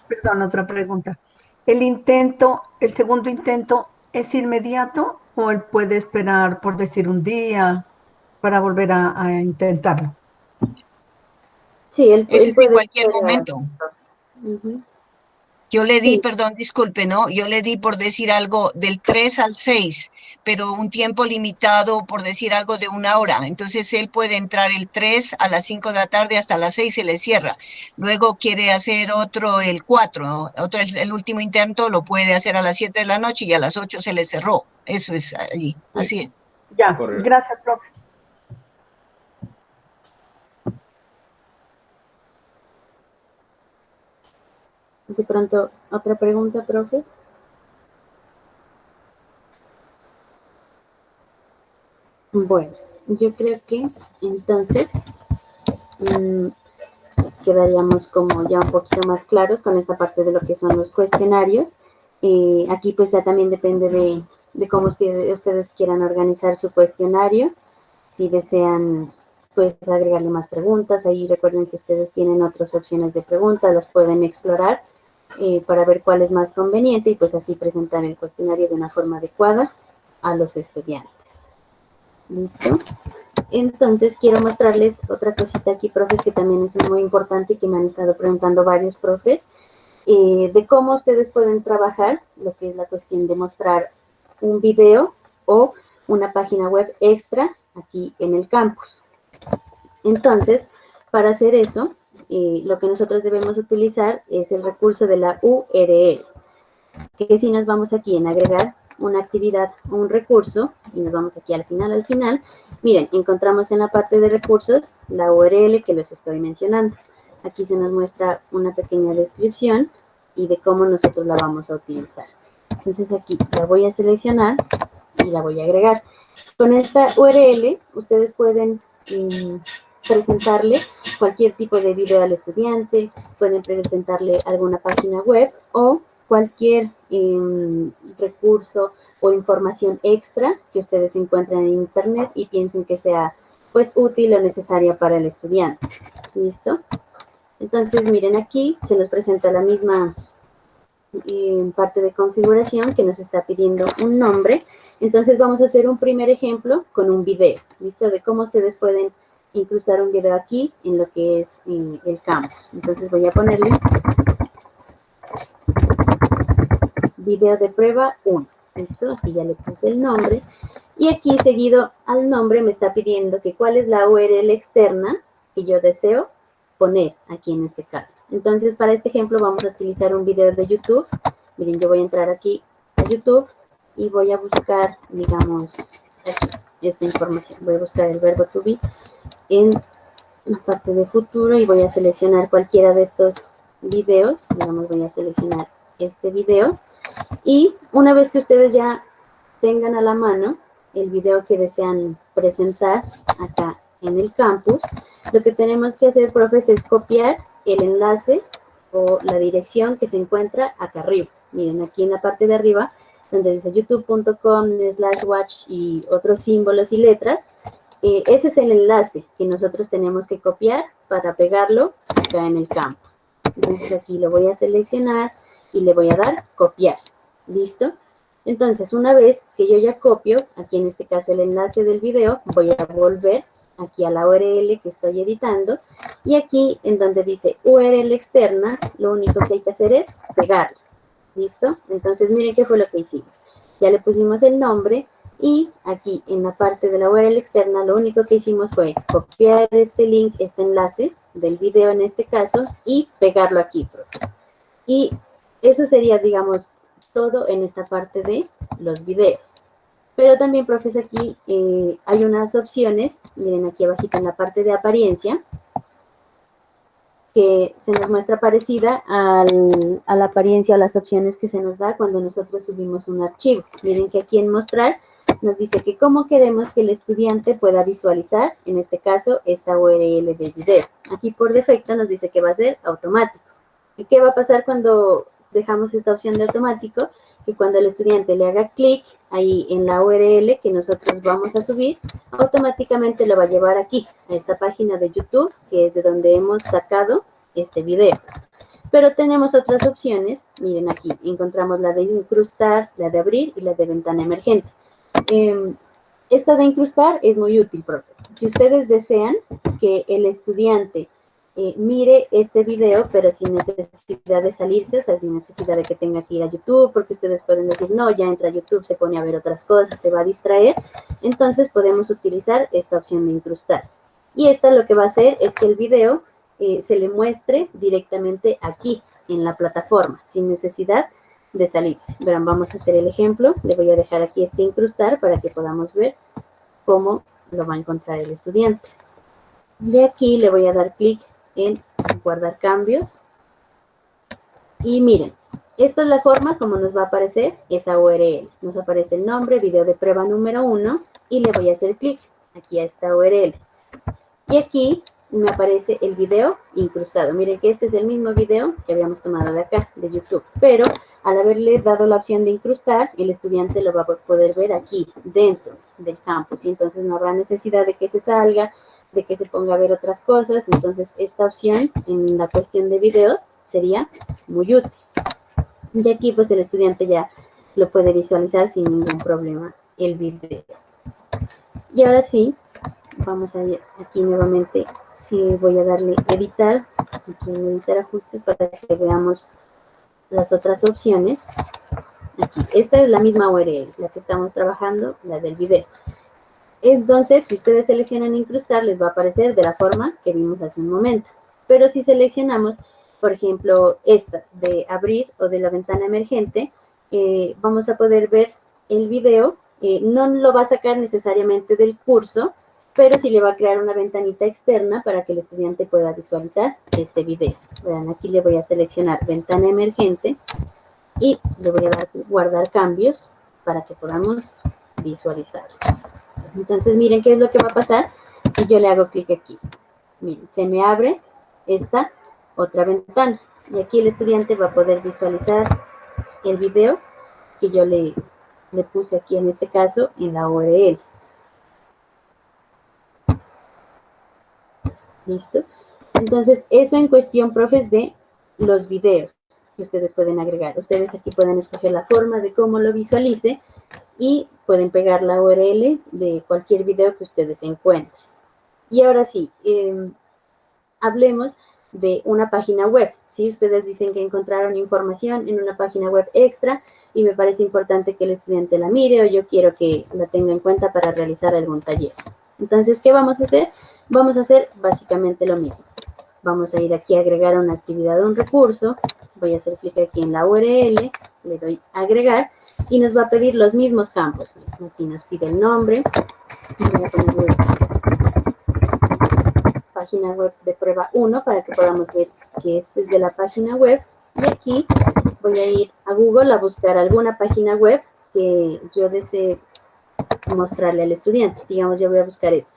Perdón, otra pregunta. ¿El segundo intento es inmediato o él puede esperar, por decir, un día para volver a intentarlo? Sí, él es puede en cualquier momento. Yo le di, perdón, disculpe, ¿no? Yo le di, por decir algo, del 3 al 6, pero un tiempo limitado, por decir algo, de 1 hora. Entonces, él puede entrar el 3 a las 5 de la tarde, hasta las 6 se le cierra. Luego quiere hacer otro, el 4, ¿no? El último intento lo puede hacer a las 7 de la noche y a las 8 se le cerró. Eso es allí, así es. Ya, gracias, profe. De pronto, otra pregunta, profes. Bueno, yo creo que entonces quedaríamos como ya un poquito más claros con esta parte de lo que son los cuestionarios. Aquí pues ya también depende de cómo ustedes quieran organizar su cuestionario. Si desean pues agregarle más preguntas, ahí recuerden que ustedes tienen otras opciones de preguntas, las pueden explorar para ver cuál es más conveniente y pues así presentar el cuestionario de una forma adecuada a los estudiantes. ¿Listo? Entonces quiero mostrarles otra cosita aquí, profes, que también es muy importante y que me han estado preguntando varios profes, de cómo ustedes pueden trabajar lo que es la cuestión de mostrar un video o una página web extra aquí en el campus. Entonces, para hacer eso, lo que nosotros debemos utilizar es el recurso de la URL, que si nos vamos aquí en agregar una actividad o un recurso, y nos vamos aquí al final, miren, encontramos en la parte de recursos la URL que les estoy mencionando. Aquí se nos muestra una pequeña descripción y de cómo nosotros la vamos a utilizar. Entonces aquí la voy a seleccionar y la voy a agregar. Con esta URL ustedes pueden presentarle cualquier tipo de video al estudiante, pueden presentarle alguna página web o cualquier recurso o información extra que ustedes encuentren en internet y piensen que sea pues útil o necesaria para el estudiante. ¿Listo? Entonces miren aquí se nos presenta la misma parte de configuración que nos está pidiendo un nombre. Entonces vamos a hacer un primer ejemplo con un video, ¿listo? De cómo ustedes pueden incrustar un video aquí en lo que es el campus. Entonces voy a ponerle video de prueba 1. ¿Listo? Aquí ya le puse el nombre. Y aquí seguido al nombre me está pidiendo que cuál es la URL externa que yo deseo poner aquí en este caso. Entonces para este ejemplo vamos a utilizar un video de YouTube. Miren, yo voy a entrar aquí a YouTube y voy a buscar, digamos, aquí, esta información. Voy a buscar el verbo to be en la parte de futuro y voy a seleccionar cualquiera de estos videos. Digamos, voy a seleccionar este video. Y una vez que ustedes ya tengan a la mano el video que desean presentar acá en el campus, lo que tenemos que hacer, profes, es copiar el enlace o la dirección que se encuentra acá arriba. Miren, aquí en la parte de arriba, donde dice youtube.com/watch y otros símbolos y letras, ese es el enlace que nosotros tenemos que copiar para pegarlo acá en el campo. Entonces aquí lo voy a seleccionar y le voy a dar copiar. ¿Listo? Entonces, una vez que yo ya copio, aquí en este caso el enlace del video, voy a volver aquí a la URL que estoy editando, y aquí en donde dice URL externa, lo único que hay que hacer es pegarlo. ¿Listo? Entonces, miren qué fue lo que hicimos. Ya le pusimos el nombre, y aquí en la parte de la URL externa, lo único que hicimos fue copiar este link, este enlace del video en este caso, y pegarlo aquí. Y eso sería, digamos, todo en esta parte de los videos. Pero también, profes, aquí hay unas opciones, miren aquí abajito en la parte de apariencia, que se nos muestra parecida a la apariencia o las opciones que se nos da cuando nosotros subimos un archivo. Miren que aquí en mostrar nos dice que cómo queremos que el estudiante pueda visualizar, en este caso, esta URL del video. Aquí por defecto nos dice que va a ser automático. ¿Y qué va a pasar cuando dejamos esta opción de automático? Que cuando el estudiante le haga clic ahí en la URL que nosotros vamos a subir, automáticamente lo va a llevar aquí, a esta página de YouTube, que es de donde hemos sacado este video. Pero tenemos otras opciones, miren aquí, encontramos la de incrustar, la de abrir y la de ventana emergente. Esta de incrustar es muy útil, profe. Si ustedes desean que el estudiante mire este video, pero sin necesidad de salirse, o sea, sin necesidad de que tenga que ir a YouTube, porque ustedes pueden decir, no, ya entra a YouTube, se pone a ver otras cosas, se va a distraer, entonces podemos utilizar esta opción de incrustar. Y esta lo que va a hacer es que el video se le muestre directamente aquí, en la plataforma, sin necesidad de salirse. Verán, vamos a hacer el ejemplo, le voy a dejar aquí este incrustar para que podamos ver cómo lo va a encontrar el estudiante. Y aquí le voy a dar clic en guardar cambios y miren, esta es la forma como nos va a aparecer esa URL. Nos aparece el nombre, video de prueba número 1 y le voy a hacer clic. aquí a esta URL. Y aquí me aparece el video incrustado. Miren que este es el mismo video que habíamos tomado de acá, de YouTube. Pero al haberle dado la opción de incrustar, el estudiante lo va a poder ver aquí, dentro del campus. Y entonces no habrá necesidad de que se salga, de que se ponga a ver otras cosas. Entonces esta opción en la cuestión de videos sería muy útil. Y aquí pues el estudiante ya lo puede visualizar sin ningún problema el video. Y ahora sí, vamos a ir aquí nuevamente. Voy a darle editar, aquí en editar ajustes para que veamos las otras opciones. Aquí, esta es la misma URL, la que estamos trabajando, la del video. Entonces, si ustedes seleccionan incrustar, les va a aparecer de la forma que vimos hace un momento. Pero si seleccionamos, por ejemplo, esta de abrir o de la ventana emergente, vamos a poder ver el video. No lo va a sacar necesariamente del curso, pero sí le va a crear una ventanita externa para que el estudiante pueda visualizar este video. Vean, aquí le voy a seleccionar ventana emergente y le voy a dar guardar cambios para que podamos visualizar. Entonces, miren qué es lo que va a pasar si yo le hago clic aquí. Miren, se me abre esta otra ventana y aquí el estudiante va a poder visualizar el video que yo le puse aquí, en este caso, en la URL. ¿Listo? Entonces, eso en cuestión, profes, de los videos que ustedes pueden agregar. Ustedes aquí pueden escoger la forma de cómo lo visualice y pueden pegar la URL de cualquier video que ustedes encuentren. Y ahora sí, hablemos de una página web. Si ustedes dicen que encontraron información en una página web extra y me parece importante que el estudiante la mire o yo quiero que la tenga en cuenta para realizar algún taller. Entonces, ¿qué vamos a hacer? Vamos a hacer básicamente lo mismo. Vamos a ir aquí a agregar una actividad o un recurso. Voy a hacer clic aquí en la URL, le doy a agregar y nos va a pedir los mismos campos. Aquí nos pide el nombre. Voy a ponerle página web de prueba 1 para que podamos ver que este es de la página web. Y aquí voy a ir a Google a buscar alguna página web que yo desee mostrarle al estudiante. Digamos, yo voy a buscar esta.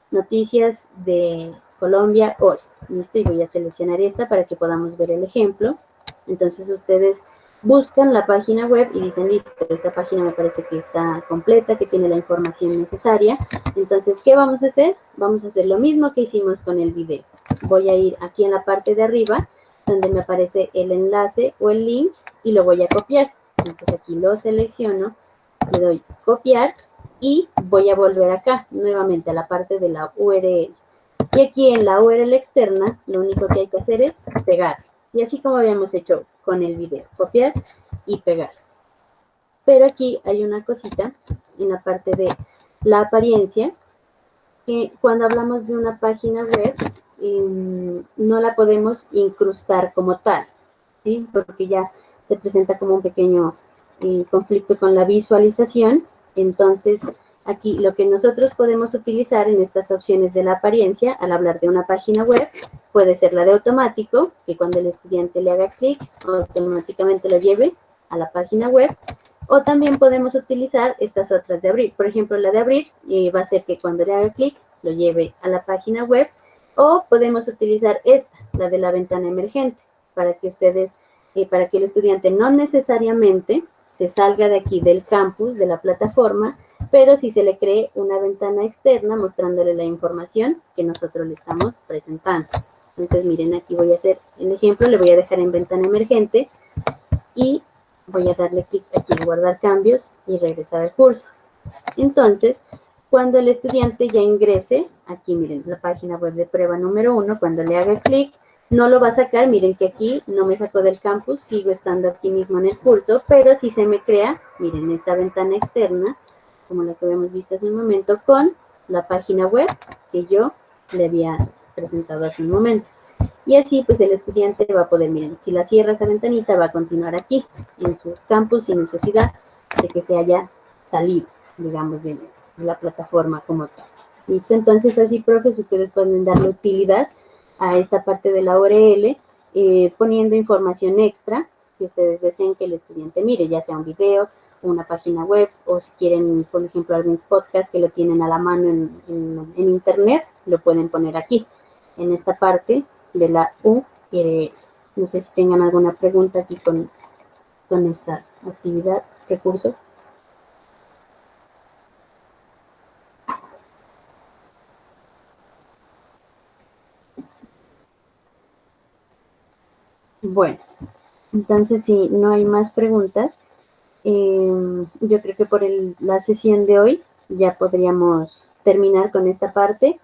Noticias de Colombia hoy. ¿Listo? Y voy a seleccionar esta para que podamos ver el ejemplo. Entonces ustedes buscan la página web y dicen, listo, esta página me parece que está completa, que tiene la información necesaria. Entonces, ¿qué vamos a hacer? Vamos a hacer lo mismo que hicimos con el video. Voy a ir aquí en la parte de arriba, donde me aparece el enlace o el link, y lo voy a copiar. Entonces aquí lo selecciono, le doy copiar, y voy a volver acá, nuevamente a la parte de la URL. Y aquí en la URL externa, lo único que hay que hacer es pegar. Y así como habíamos hecho con el video, copiar y pegar. Pero aquí hay una cosita en la parte de la apariencia, que cuando hablamos de una página web, no la podemos incrustar como tal, ¿sí? Porque ya se presenta como un pequeño conflicto con la visualización. Entonces, aquí lo que nosotros podemos utilizar en estas opciones de la apariencia, al hablar de una página web, puede ser la de automático, que cuando el estudiante le haga clic, automáticamente lo lleve a la página web, o también podemos utilizar estas otras de abrir. Por ejemplo, la de abrir va a ser que cuando le haga clic, lo lleve a la página web, o podemos utilizar esta, la de la ventana emergente, para que ustedes, para que el estudiante no necesariamente se salga de aquí del campus, de la plataforma, pero sí se le cree una ventana externa mostrándole la información que nosotros le estamos presentando. Entonces, miren, aquí voy a hacer el ejemplo, le voy a dejar en ventana emergente y voy a darle clic aquí en guardar cambios y regresar al curso. Entonces, cuando el estudiante ya ingrese, aquí miren, la página web de prueba número 1, cuando le haga clic, no lo va a sacar, miren que aquí no me sacó del campus, sigo estando aquí mismo en el curso, pero sí se me crea, miren, esta ventana externa, como la que habíamos visto hace un momento, con la página web que yo le había presentado hace un momento. Y así, pues, el estudiante va a poder, miren, si la cierra esa ventanita, va a continuar aquí, en su campus, sin necesidad de que se haya salido, digamos, de la plataforma como tal. ¿Listo? Entonces, así, profes, ustedes pueden darle utilidad a esta parte de la URL, poniendo información extra que ustedes deseen que el estudiante mire, ya sea un video una página web, o si quieren, por ejemplo, algún podcast que lo tienen a la mano en internet, lo pueden poner aquí, en esta parte de la U. No sé si tengan alguna pregunta aquí con esta actividad, recurso. Bueno, entonces si no hay más preguntas, yo creo que por la sesión de hoy ya podríamos terminar con esta parte.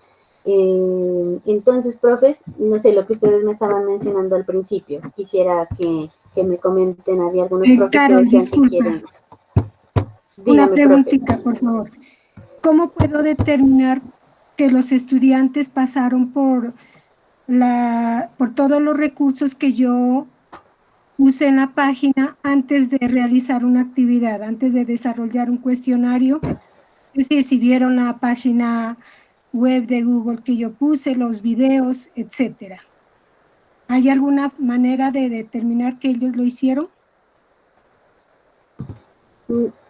Entonces, profes, no sé, lo que ustedes me estaban mencionando al principio, quisiera que me comenten, había algunos profes Carol, que decían disculpa. que quieren. Una Dígame, preguntita, por favor. ¿Cómo puedo determinar que los estudiantes pasaron por todos los recursos que yo puse en la página antes de realizar una actividad, antes de desarrollar un cuestionario? Es decir, si vieron la página web de Google que yo puse, los videos, etcétera. ¿Hay alguna manera de determinar que ellos lo hicieron?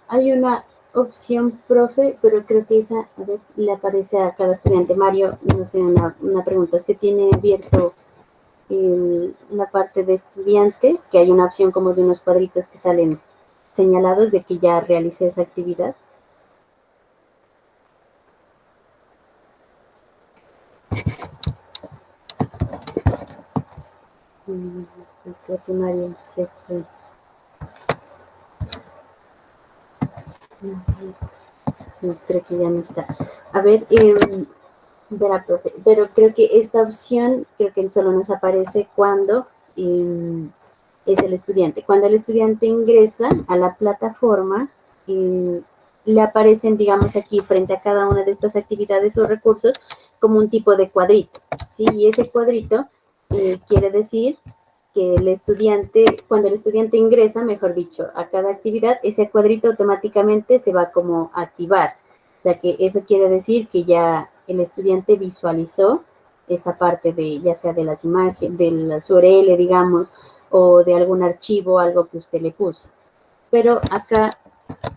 Hay una opción, profe, pero creo que esa, a ver, le aparece a cada estudiante. Mario, no sé, una pregunta. ¿Usted tiene abierto la parte de estudiante, que hay una opción como de unos cuadritos que salen señalados de que ya realicé esa actividad? Creo que Mario se fue. Creo que ya no está. A ver, verá, profe, pero creo que esta opción, creo que solo nos aparece cuando es el estudiante. Cuando el estudiante ingresa a la plataforma, le aparecen, digamos, aquí frente a cada una de estas actividades o recursos como un tipo de cuadrito, ¿sí? Y ese cuadrito quiere decir que el estudiante, cuando el estudiante ingresa, mejor dicho, a cada actividad, ese cuadrito automáticamente se va como a activar. O sea que eso quiere decir que ya el estudiante visualizó esta parte de, ya sea de las imágenes, del URL, digamos, o de algún archivo, algo que usted le puso. Pero acá,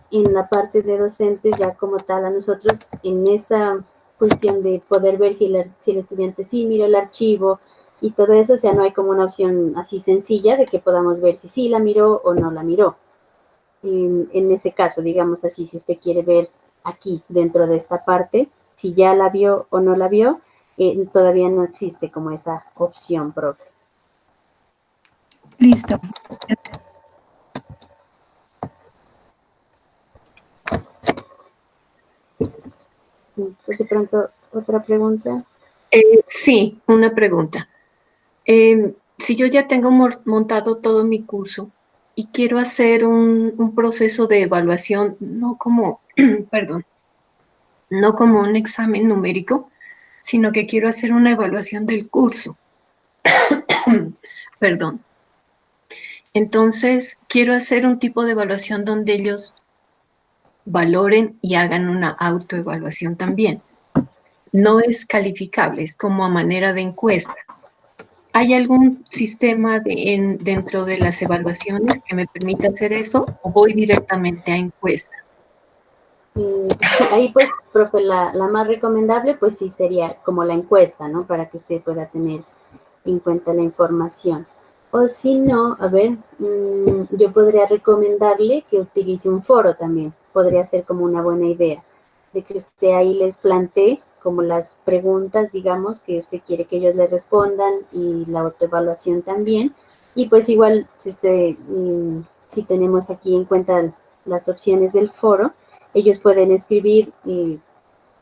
en la parte de docentes, ya como tal, a nosotros, en esa cuestión de poder ver si el estudiante sí miró el archivo y todo eso, o sea, no hay como una opción así sencilla de que podamos ver si sí la miró o no la miró. En ese caso, digamos así, si usted quiere ver aquí, dentro de esta parte, si ya la vio o no la vio, todavía no existe como esa opción propia. Listo. ¿Listo? De pronto, otra pregunta. Sí, una pregunta. Si yo ya tengo montado todo mi curso y quiero hacer un proceso de evaluación, no como, perdón, no como un examen numérico, sino que quiero hacer una evaluación del curso. Perdón. Entonces, quiero hacer un tipo de evaluación donde ellos valoren y hagan una autoevaluación también. No es calificable, es como a manera de encuesta. ¿Hay algún sistema dentro de las evaluaciones que me permita hacer eso o voy directamente a encuesta? Sí, ahí pues, profe, la más recomendable pues sí sería como la encuesta, ¿no? Para que usted pueda tener en cuenta la información. O si no, a ver, yo podría recomendarle que utilice un foro también. Podría ser como una buena idea, de que usted ahí les plantee como las preguntas, digamos, que usted quiere que ellos le respondan y la autoevaluación también. Y pues igual, si tenemos aquí en cuenta las opciones del foro, ellos pueden escribir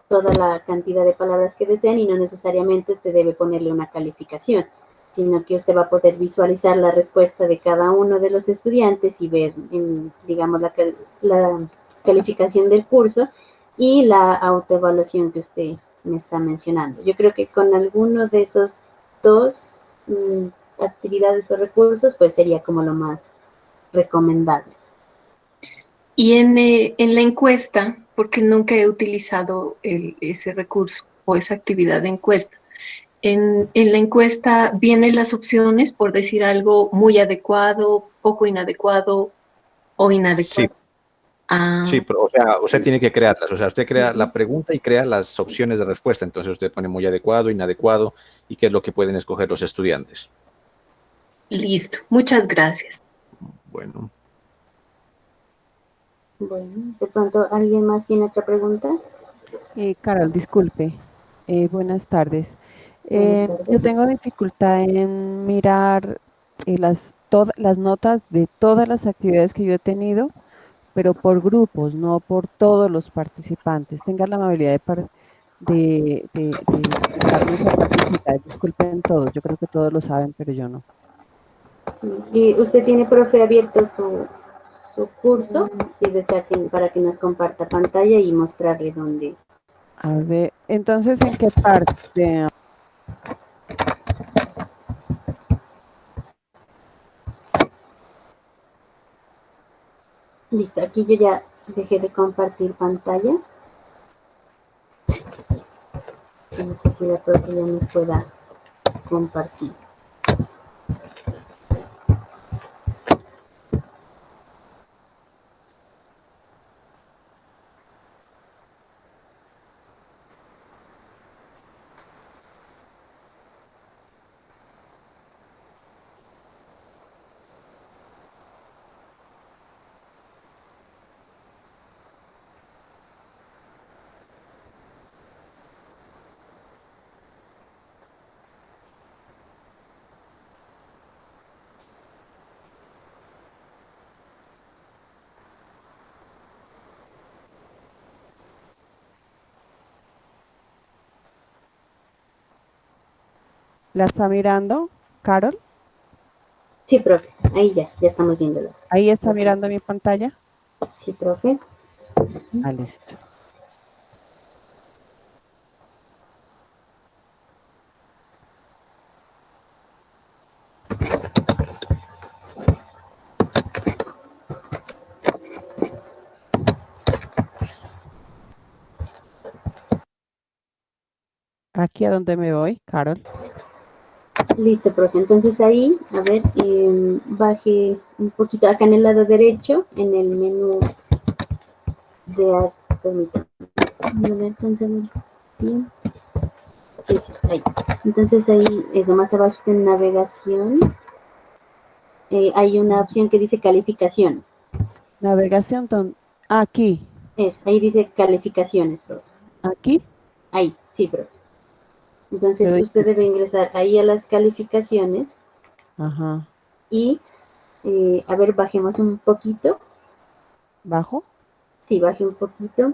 toda la cantidad de palabras que deseen y no necesariamente usted debe ponerle una calificación, sino que usted va a poder visualizar la respuesta de cada uno de los estudiantes y ver, digamos, la calificación del curso y la autoevaluación que usted me está mencionando. Yo creo que con alguno de esos dos actividades o recursos, pues sería como lo más recomendable. Y en la encuesta, porque nunca he utilizado ese recurso o esa actividad de encuesta, en la encuesta vienen las opciones, por decir algo, muy adecuado, poco inadecuado o inadecuado. Sí, pero, o sea, usted tiene que crearlas. O sea, usted crea la pregunta y crea las opciones de respuesta. Entonces usted pone muy adecuado, inadecuado y qué es lo que pueden escoger los estudiantes. Listo, muchas gracias. Bueno. Bueno, de pronto, ¿alguien más tiene otra pregunta? Carol, disculpe. Buenas tardes. Buenas tardes. Yo tengo dificultad en mirar las notas de todas las actividades que yo he tenido, pero por grupos, no por todos los participantes. Tenga la amabilidad de darme esa facilidad. Disculpen todos, yo creo que todos lo saben, pero yo no. Sí. ¿Y usted tiene, profe, abierto su curso? Si desea para que nos comparta pantalla y mostrarle dónde. A ver, entonces, ¿en qué parte? Listo, aquí yo ya dejé de compartir pantalla. No sé si la profe ya nos pueda compartir. ¿La está mirando, Carol? Sí, profe, ahí ya estamos viéndolo. ¿Ahí está mirando mi pantalla? Sí, profe. Ah, listo. Aquí a donde me voy, Carol. Listo, profe. Entonces ahí, a ver, baje un poquito acá en el lado derecho, en el menú de... Permítame. No le alcanzo a ver bien. Sí, ahí. Entonces ahí, eso, más abajo en navegación, hay una opción que dice calificaciones. Navegación, aquí. Eso, ahí dice calificaciones, profe. ¿Aquí? Ahí, sí, profe. Entonces usted debe ingresar ahí a las calificaciones. Ajá. Y, a ver, bajemos un poquito. ¿Bajo? Sí, baje un poquito.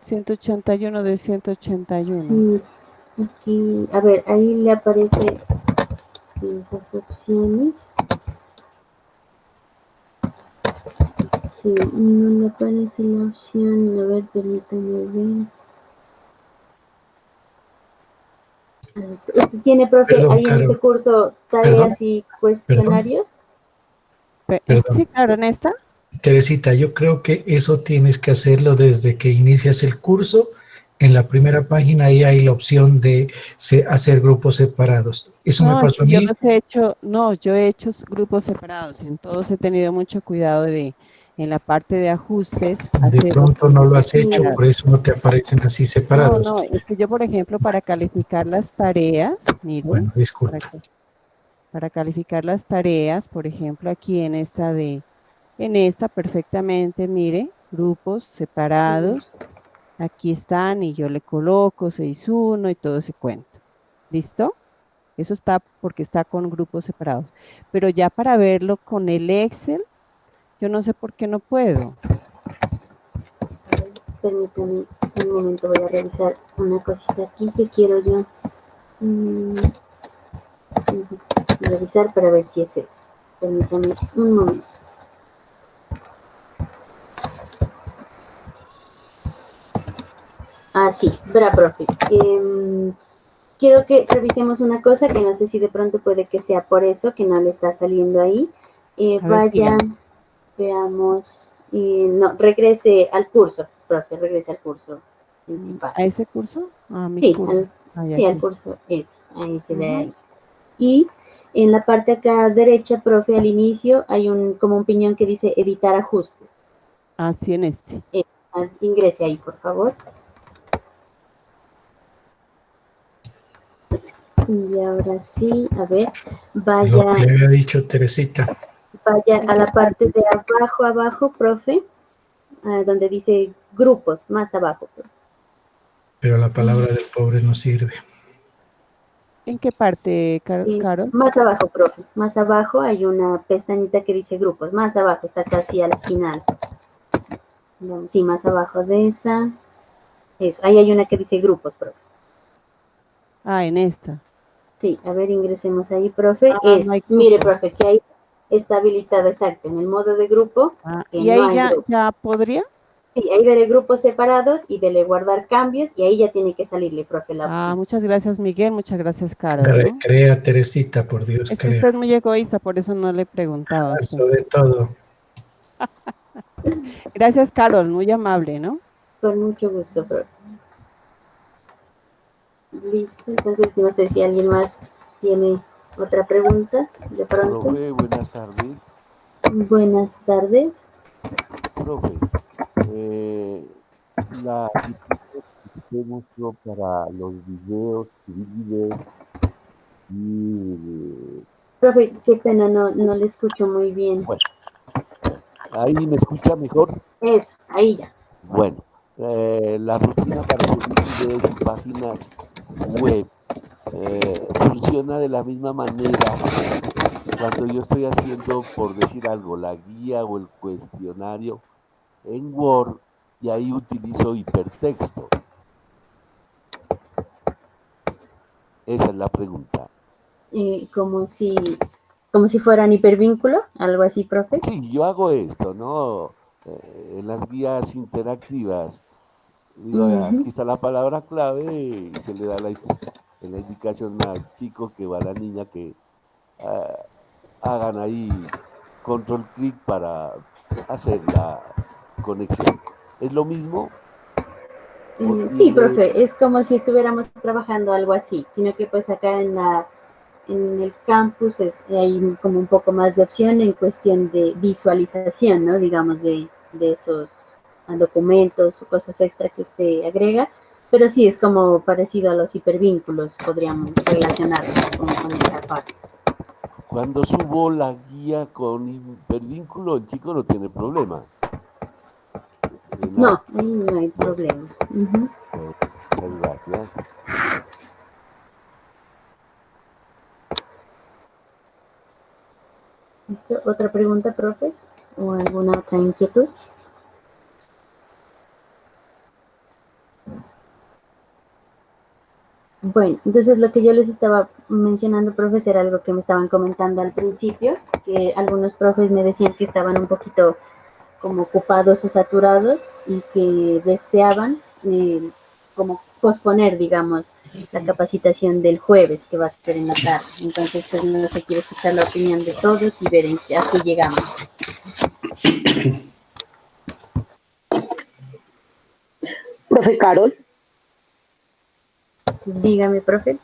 181 de 181. Sí, aquí, a ver, ahí le aparece esas opciones. Sí, no le aparece la opción, a ver, permítame ver. ¿Usted tiene, profe, Perdón, ahí en ese curso tareas y cuestionarios? Sí, claro, en esta. Teresita, yo creo que eso tienes que hacerlo desde que inicias el curso. En la primera página ahí hay la opción de hacer grupos separados. Eso me pasó a mí. Yo los he hecho, yo he hecho grupos separados. En todos he tenido mucho cuidado en la parte de ajustes. De pronto no lo has hecho, por eso no te aparecen así separados. No, es que yo, por ejemplo, para calificar las tareas, mire, bueno, disculpa. Para calificar las tareas, por ejemplo, aquí en esta perfectamente, mire, grupos separados, aquí están y yo le coloco 6.1 y todo ese cuento. ¿Listo? Eso está porque está con grupos separados. Pero ya para verlo con el Excel, yo no sé por qué no puedo. Permítame un momento, voy a revisar una cosita aquí que quiero yo revisar para ver si es eso. Permítame un momento. Ah, sí, profe. Quiero que revisemos una cosa que no sé si de pronto puede que sea por eso que no le está saliendo ahí. Veamos. No, regrese al curso, profe, regrese al curso principal. ¿A ese curso? Sí, al curso, eso, ahí se ve ahí. Y En la parte acá derecha, profe, al inicio hay como un piñón que dice editar ajustes. Así en este. Ingrese ahí, por favor. Y ahora sí, a ver, vaya. Lo que le había dicho Teresita. Vaya a la parte de abajo, profe, donde dice grupos, más abajo. Profe. Pero la palabra del pobre no sirve. ¿En qué parte, Carol? Más abajo, profe. Más abajo hay una pestañita que dice grupos. Más abajo, está casi al final. Sí, más abajo de esa. Eso, ahí hay una que dice grupos, profe. Ah, en esta. Sí, a ver, ingresemos ahí, profe. No mire, profe, que ahí está habilitado, exacto, en el modo de grupo. ¿Y ahí ya podría? Sí, ahí veré grupos separados y dele guardar cambios y ahí ya tiene que salirle, profe, la opción. Muchas gracias, Miguel, muchas gracias, Carol. ¿no? Crea, Teresita, por Dios. Es que usted es muy egoísta, por eso no le preguntaba. Sobre todo. Gracias, Carol, muy amable, ¿no? Con mucho gusto, profe. Listo, entonces no sé si alguien más tiene otra pregunta de pronto. Profe, buenas tardes. Buenas tardes. Profe, la que usted mostró para los videos y... Profe, qué pena, no le escucho muy bien. Bueno, ¿ahí me escucha mejor? Eso, ahí ya. Bueno, la rutina para subir videos y páginas web funciona de la misma manera cuando yo estoy haciendo, por decir algo, la guía o el cuestionario en Word y ahí utilizo hipertexto. Esa es la pregunta. Como si fueran hipervínculo, algo así, profe. Sí, yo hago esto, ¿no? En las guías interactivas, digo, aquí está la palabra clave y se le da la indicación al chico que va a la niña que hagan ahí control clic para hacer la conexión. ¿Es lo mismo? Sí, profe, es como si estuviéramos trabajando algo así, sino que pues acá en el campus hay como un poco más de opción en cuestión de visualización, ¿no? Digamos, de esos documentos o cosas extra que usted agrega, pero sí es como parecido a los hipervínculos, podríamos relacionarlo con esa parte. Cuando subo la guía con hipervínculo, el chico no tiene problema. No, ahí no hay problema. Muchas gracias. ¿Otra pregunta, profes? ¿O alguna otra inquietud? Bueno, entonces lo que yo les estaba mencionando, profes, era algo que me estaban comentando al principio, que algunos profes me decían que estaban un poquito como ocupados o saturados y que deseaban como posponer, digamos, la capacitación del jueves, que va a ser en la tarde. Entonces, pues no sé, quiero escuchar la opinión de todos y ver a qué llegamos. Profe Carol. Dígame, profe.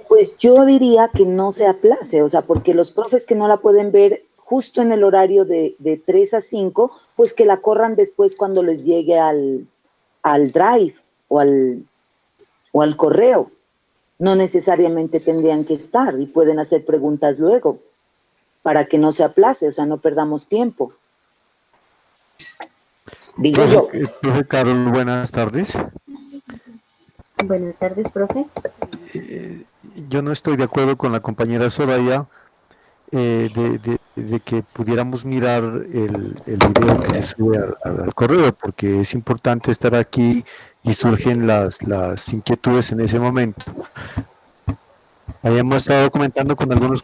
Pues yo diría que no se aplace, o sea, porque los profes que no la pueden ver justo en el horario de 3 a 5, pues que la corran después cuando les llegue al Drive o al correo. No necesariamente tendrían que estar y pueden hacer preguntas luego para que no se aplace, o sea, no perdamos tiempo. Digo yo. Profe Carol, buenas tardes. Buenas tardes, profe. Yo no estoy de acuerdo con la compañera Soraya de que pudiéramos mirar el video que se sube al correo, porque es importante estar aquí y surgen las inquietudes en ese momento. Habíamos estado comentando con algunos